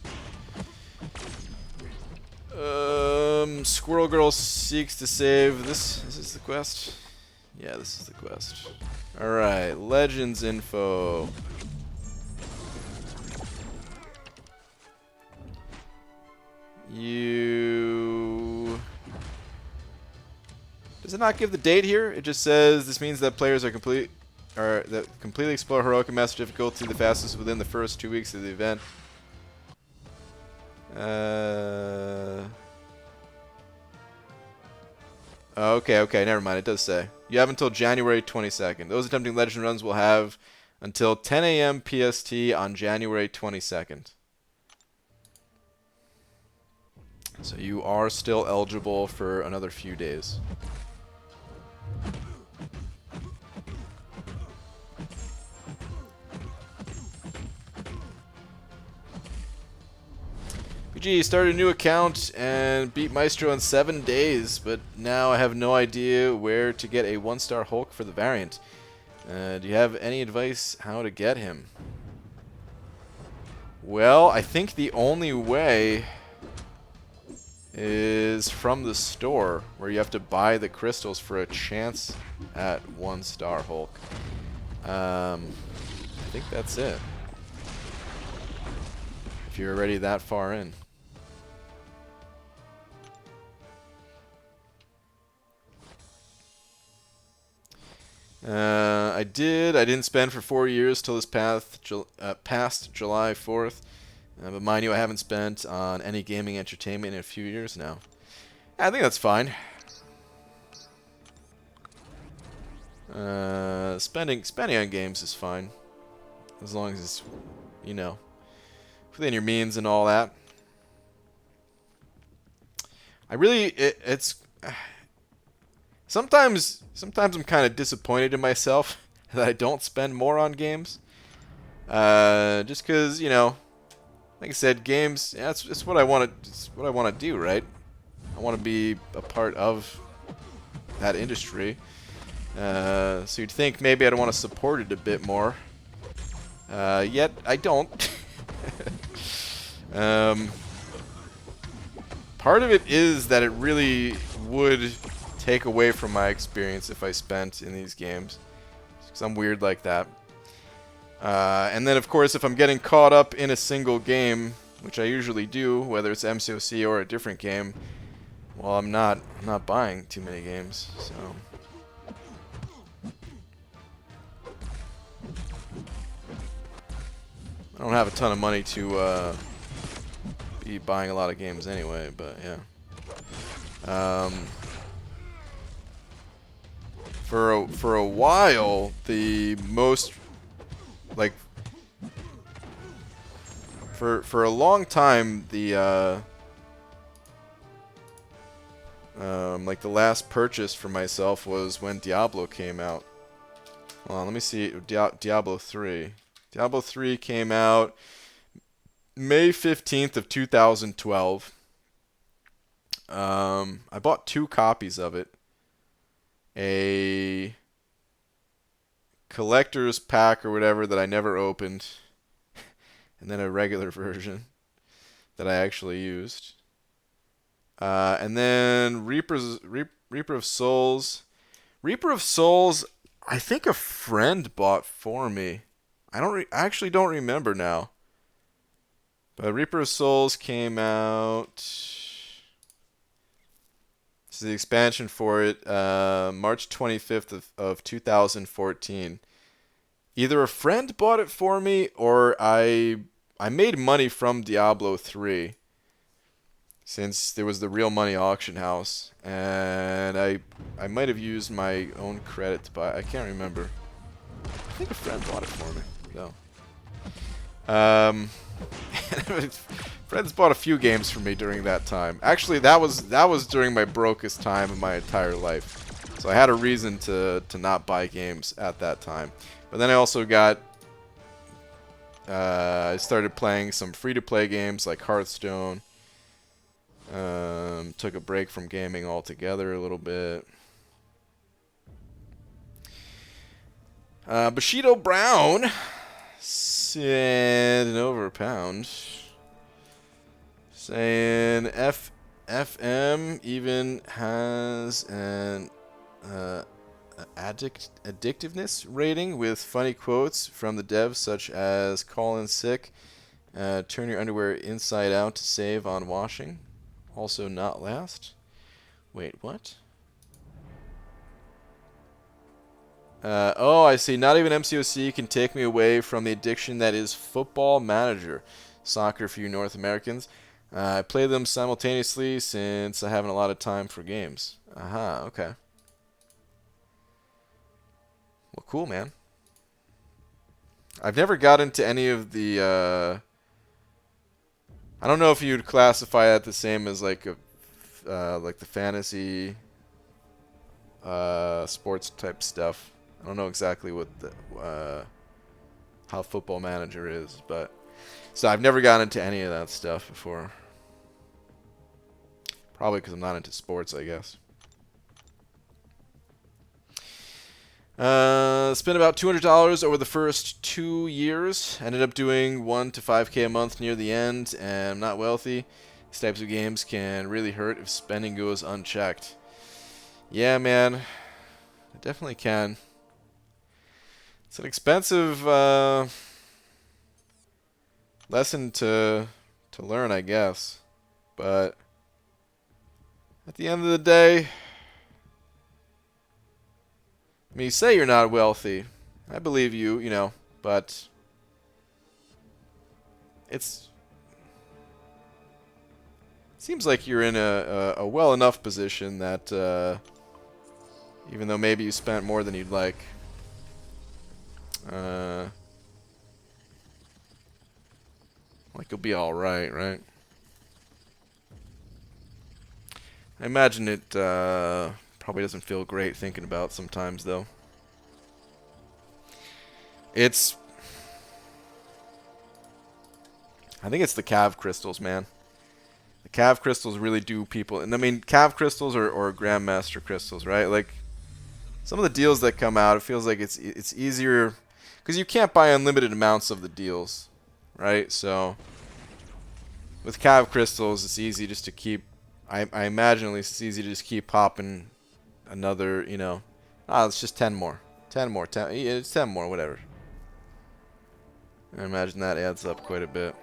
Squirrel Girl seeks to save this. Is this the quest? Yeah, this is the quest. All right, Legends info. Does it not give the date here? It just says this means that players are completely explore heroic and master difficulty the fastest within the first 2 weeks of the event. Okay, okay, never mind. It does say. You have until January 22nd. Those attempting legend runs will have until 10 a.m. PST on January 22nd. So you are still eligible for another few days. PG started a new account and beat Maestro in 7 days, but now I have no idea where to get a 1-star Hulk for the variant. Do you have any advice how to get him? Well, I think the only way is from the store, where you have to buy the crystals for a chance at 1-star Hulk. I think that's it. If you're already that far in. I didn't spend for 4 years till this past July 4th. But mind you, I haven't spent on any gaming entertainment in a few years now. I think that's fine. Spending on games is fine, as long as it's, you know, within your means and all that. It's sometimes I'm kind of disappointed in myself that I don't spend more on games. Just because, you know, like I said, games. Yeah, it's what I want to. It's what I want to do, right? I want to be a part of that industry. So you'd think maybe I'd want to support it a bit more. Yet I don't. Part of it is that it really would take away from my experience if I spent in these games, because I'm weird like that. And then, of course, if I'm getting caught up in a single game, which I usually do, whether it's MCOC or a different game, well, I'm not buying too many games, so. I don't have a ton of money to be buying a lot of games anyway, but yeah. For a while, the most, like, for a long time, the like the last purchase for myself was when Diablo came out. Hold on, let me see. Diablo 3. Diablo 3 came out May 15th of 2012. I bought 2 copies of it. A collector's pack or whatever that I never opened, and then a regular version that I actually used. And then Reaper of Souls. Reaper of Souls, I think a friend bought for me. I actually don't remember now. But Reaper of Souls came out. This is the expansion for it, March 25th of 2014. Either a friend bought it for me, or I made money from Diablo 3, since there was the real money auction house, and I might have used my own credit to buy. I can't remember. I think a friend bought it for me, though. Friends bought a few games for me during that time. Actually, that was during my brokest time in my entire life. So I had a reason to not buy games at that time. But then I also got I started playing some free-to-play games like Hearthstone. Took a break from gaming altogether a little bit. Bushido Brown and an over a pound. Saying FM even has an addictiveness rating with funny quotes from the devs such as "call in sick," "turn your underwear inside out to save on washing," also "not last." Wait, what? Oh, I see. Not even MCOC can take me away from the addiction that is Football Manager. Soccer for you North Americans. I play them simultaneously since I haven't a lot of time for games. Aha, okay. Well, cool, man. I've never got into any of the, I don't know if you'd classify that the same as like like the fantasy, sports type stuff. I don't know exactly what the, how Football Manager is, but so I've never gotten into any of that stuff before. Probably because I'm not into sports, I guess. Spent about $200 over the first 2 years. Ended up doing 1 to 5K a month near the end, and I'm not wealthy. These types of games can really hurt if spending goes unchecked. Yeah, man. It definitely can. It's an expensive lesson to learn, I guess. But at the end of the day, I mean, you say you're not wealthy. I believe you, you know, but it seems like you're in a well enough position that even though maybe you spent more than you'd like, like you'll be all right, right? I imagine it probably doesn't feel great thinking about sometimes, though. I think it's the Cav crystals, man. The Cav crystals really do people, and I mean, Cav crystals or Grandmaster crystals, right? Like some of the deals that come out, it feels like it's easier because you can't buy unlimited amounts of the deals, right? So with Cav crystals, it's easy just to keep. I imagine at least it's easy to just keep popping another, you know. It's just 10 more. 10 more. It's 10 more, whatever. I imagine that adds up quite a bit.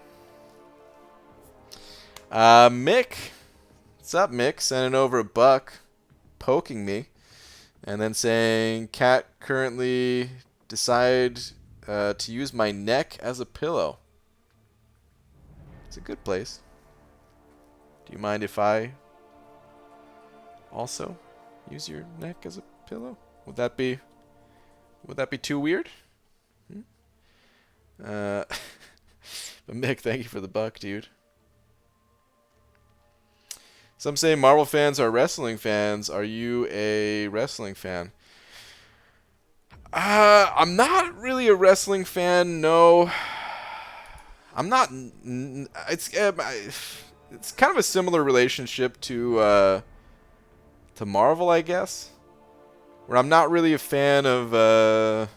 Mick. What's up, Mick? Sending over $1, poking me, and then saying, "Cat currently decide to use my neck as a pillow." It's a good place. Do you mind if I also use your neck as a pillow? Would that be too weird? But Mick, thank you for the $1, dude. Some say Marvel fans are wrestling fans. Are you a wrestling fan? I'm not really a wrestling fan. No, I'm not. It's kind of a similar relationship to Marvel, I guess, where I'm not really a fan of. I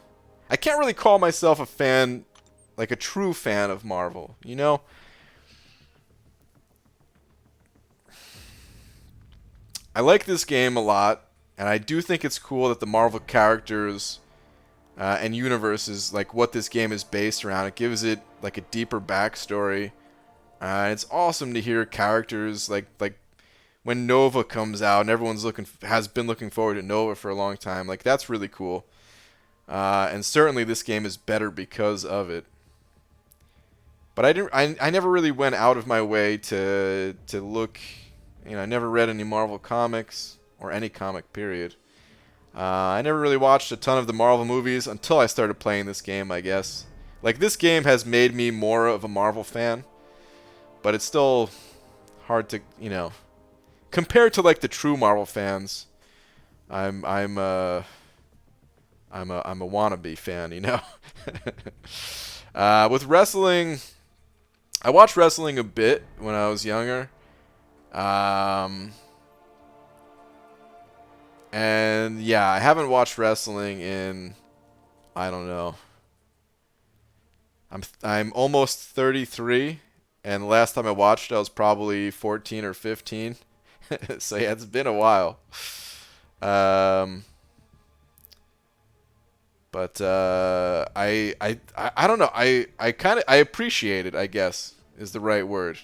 can't really call myself a fan, like a true fan of Marvel. You know. I like this game a lot, and I do think it's cool that the Marvel characters and universes, like what this game is based around, it gives it like a deeper backstory. It's awesome to hear characters like when Nova comes out, and everyone's has been looking forward to Nova for a long time. Like that's really cool, and certainly this game is better because of it. But I never really went out of my way to look. You know, I never read any Marvel comics, or any comic, period. I never really watched a ton of the Marvel movies until I started playing this game, I guess. Like, this game has made me more of a Marvel fan, but it's still hard to, you know, compared to, like, the true Marvel fans, I'm a wannabe fan, you know? With wrestling, I watched wrestling a bit when I was younger. And yeah, I haven't watched wrestling in, I don't know. I'm almost 33, and the last time I watched, I was probably 14 or 15. So yeah, it's been a while. But I don't know. I appreciate it, I guess, is the right word.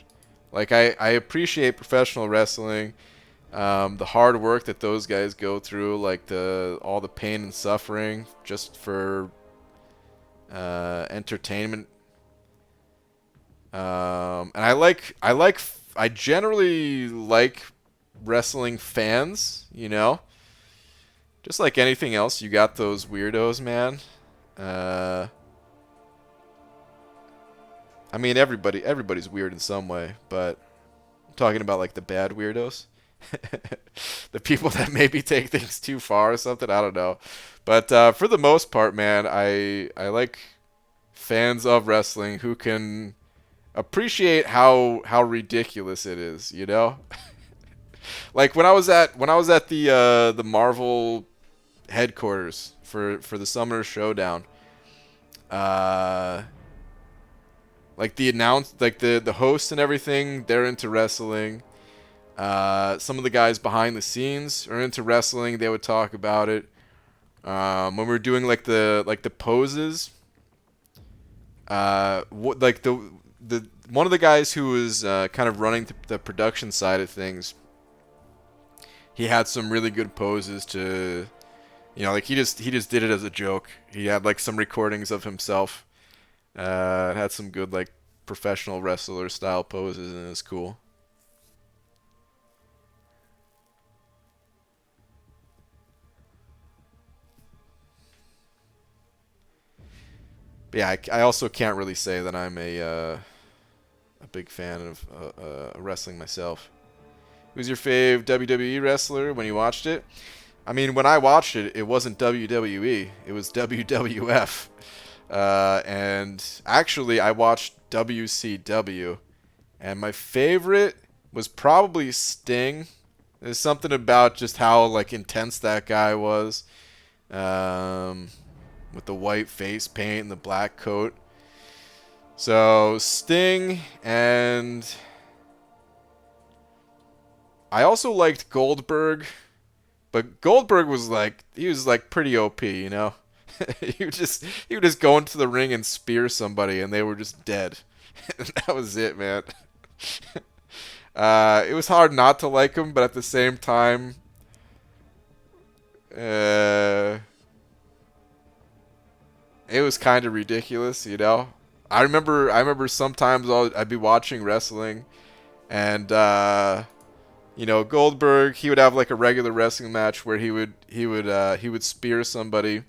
Like I appreciate professional wrestling, the hard work that those guys go through, like all the pain and suffering just for entertainment. And I generally like wrestling fans, you know. Just like anything else, you got those weirdos, man. I mean, everybody's weird in some way, but I'm talking about like the bad weirdos. The people that maybe take things too far or something, I don't know. But for the most part, man, I like fans of wrestling who can appreciate how ridiculous it is, you know? Like when I was at the Marvel headquarters for the Summer Showdown, like the hosts and everything, they're into wrestling. Some of the guys behind the scenes are into wrestling. They would talk about it. When we were doing like the poses, like the one of the guys who was kind of running the production side of things, he had some really good poses to, you know, like he just did it as a joke. He had like some recordings of himself. It had some good like professional wrestler style poses, and it was cool. But yeah, I also can't really say that I'm a big fan of wrestling myself. Who's your fave WWE wrestler when you watched it? I mean, when I watched it, it wasn't WWE. It was WWF. And actually, I watched WCW. And my favorite was probably Sting. There's something about just how like intense that guy was. With the white face paint and the black coat. So Sting, and I also liked Goldberg, but Goldberg was like, he was like pretty OP, you know. he would just go into the ring and spear somebody, and they were just dead. That was it, man. It was hard not to like him, but at the same time, it was kind of ridiculous, you know. I remember sometimes I'd be watching wrestling, and you know, Goldberg, he would have like a regular wrestling match where he would spear somebody,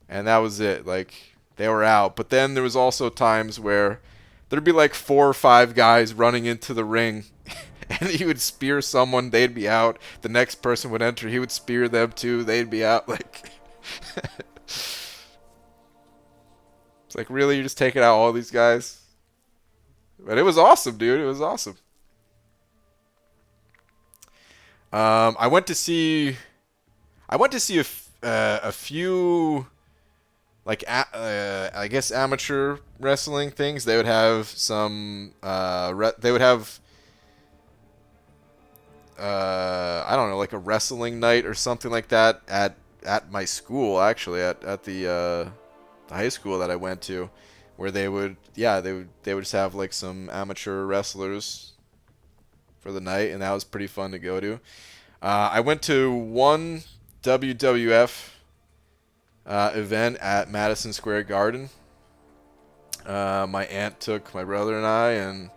and that was it. Like they were out. But then there was also times where there'd be like 4 or 5 guys running into the ring, and he would spear someone, they'd be out. The next person would enter, he would spear them too, they'd be out. Like. It's like, really? You're just taking out all these guys? But it was awesome, dude. It was awesome. I went to see a few, like, I guess amateur wrestling things. They would have some, they would have, I don't know, like a wrestling night or something like that at my school, actually, at the high school that I went to, where they would just have like some amateur wrestlers for the night, and that was pretty fun to go to. I went to one WWF event at Madison Square Garden. My aunt took my brother and I, and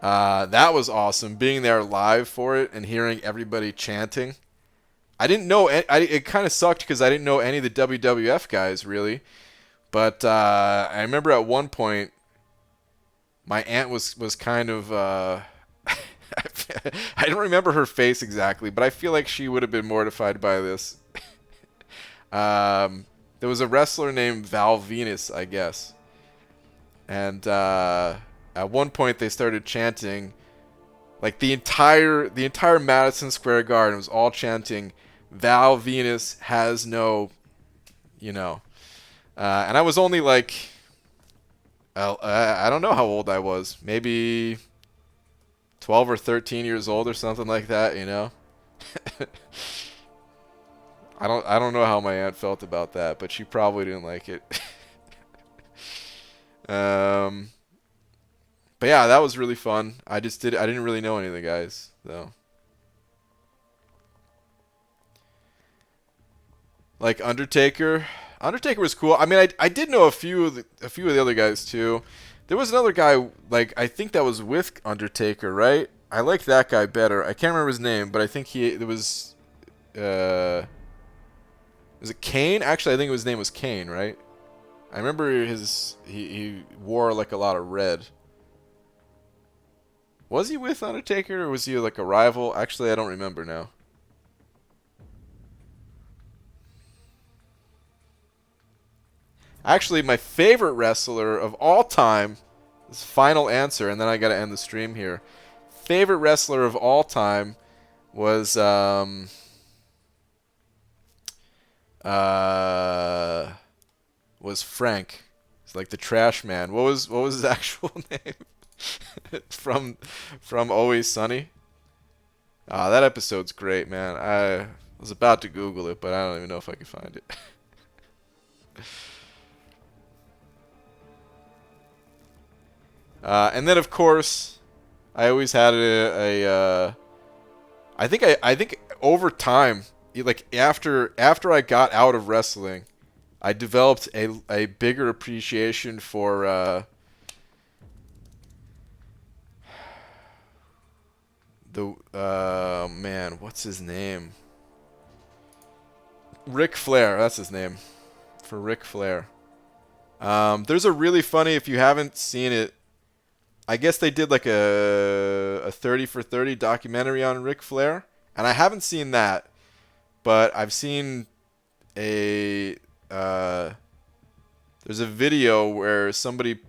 that was awesome, being there live for it and hearing everybody chanting. I didn't know, it kind of sucked because I didn't know any of the WWF guys really. But I remember at one point, my aunt was kind of, I don't remember her face exactly, but I feel like she would have been mortified by this. There was a wrestler named Val Venus, I guess. And at one point they started chanting, like the entire Madison Square Garden was all chanting, Val Venus has no, you know. And I was only like, I don't know how old I was. Maybe 12 or 13 years old or something like that, you know. I don't know how my aunt felt about that, but she probably didn't like it. But yeah, that was really fun. I didn't really know any of the guys though. Like Undertaker. Undertaker was cool. I mean, I did know a few of the other guys too. There was another guy, like I think that was with Undertaker, right? I like that guy better. I can't remember his name, but I think it was it Kane? Actually, I think his name was Kane, right? I remember he wore like a lot of red. Was he with Undertaker or was he like a rival? Actually, I don't remember now. Actually, my favorite wrestler of all time, this final answer, and then I gotta end the stream here. Favorite wrestler of all time was Frank. It's like the trash man. What was his actual name? from Always Sunny. Ah, that episode's great, man. I was about to Google it, but I don't even know if I can find it. And then of course, I always had I think over time, like after I got out of wrestling, I developed a bigger appreciation for man, what's his name? Ric Flair, that's his name. For Ric Flair. There's a really funny, if you haven't seen it, I guess they did like a 30 for 30 documentary on Ric Flair, and I haven't seen that, but I've seen there's a video where somebody,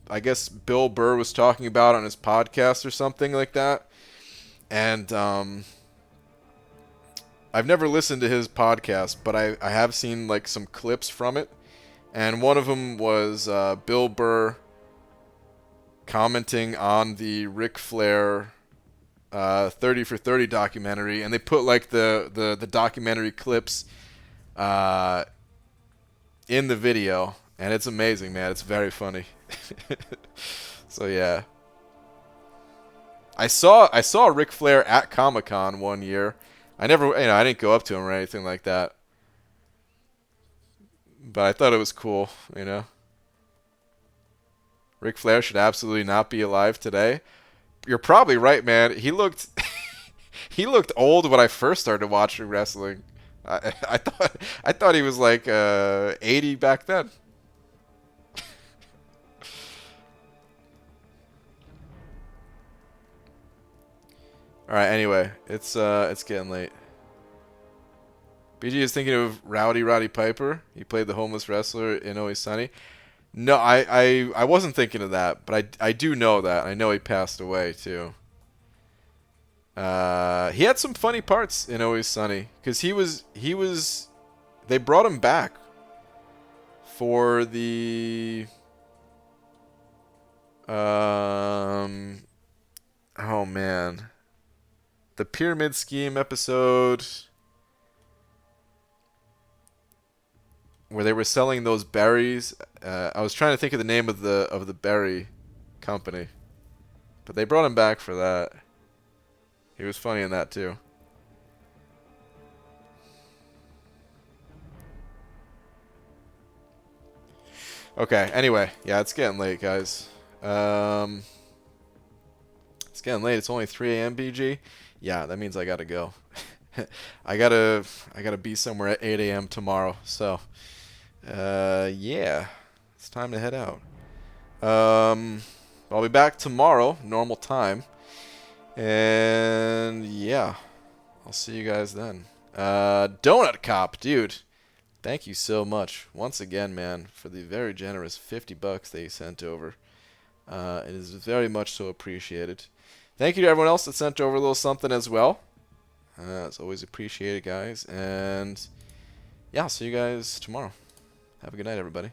I guess Bill Burr was talking about on his podcast or something like that, and I've never listened to his podcast, but I have seen like some clips from it, and one of them was Bill Burr commenting on the Ric Flair 30 for 30 documentary, and they put like the documentary clips in the video, and it's amazing, man. It's very funny. So yeah, I saw Ric Flair at Comic-Con one year. I didn't go up to him or anything like that, but I thought it was cool, you know. Ric Flair should absolutely not be alive today. You're probably right, man. He looked he looked old when I first started watching wrestling. I thought he was like 80 back then. All right. Anyway, it's getting late. BG is thinking of Roddy Piper. He played the homeless wrestler in Always Sunny. No, I wasn't thinking of that, but I do know that. I know he passed away too. He had some funny parts in Always Sunny because he was they brought him back for the oh man, the Pyramid Scheme episode where they were selling those berries. I was trying to think of the name of the berry company, but they brought him back for that. He was funny in that too. Okay. Anyway, yeah, it's getting late, guys. It's getting late. It's only 3 a.m. BG. Yeah, that means I gotta go. I gotta be somewhere at 8 a.m. tomorrow. So, yeah. It's time to head out. I'll be back tomorrow, normal time. And yeah, I'll see you guys then. Donut Cop, dude. Thank you so much once again, man, for the very generous $50 that you sent over. It is very much so appreciated. Thank you to everyone else that sent over a little something as well. It's always appreciated, guys. And yeah, I'll see you guys tomorrow. Have a good night, everybody.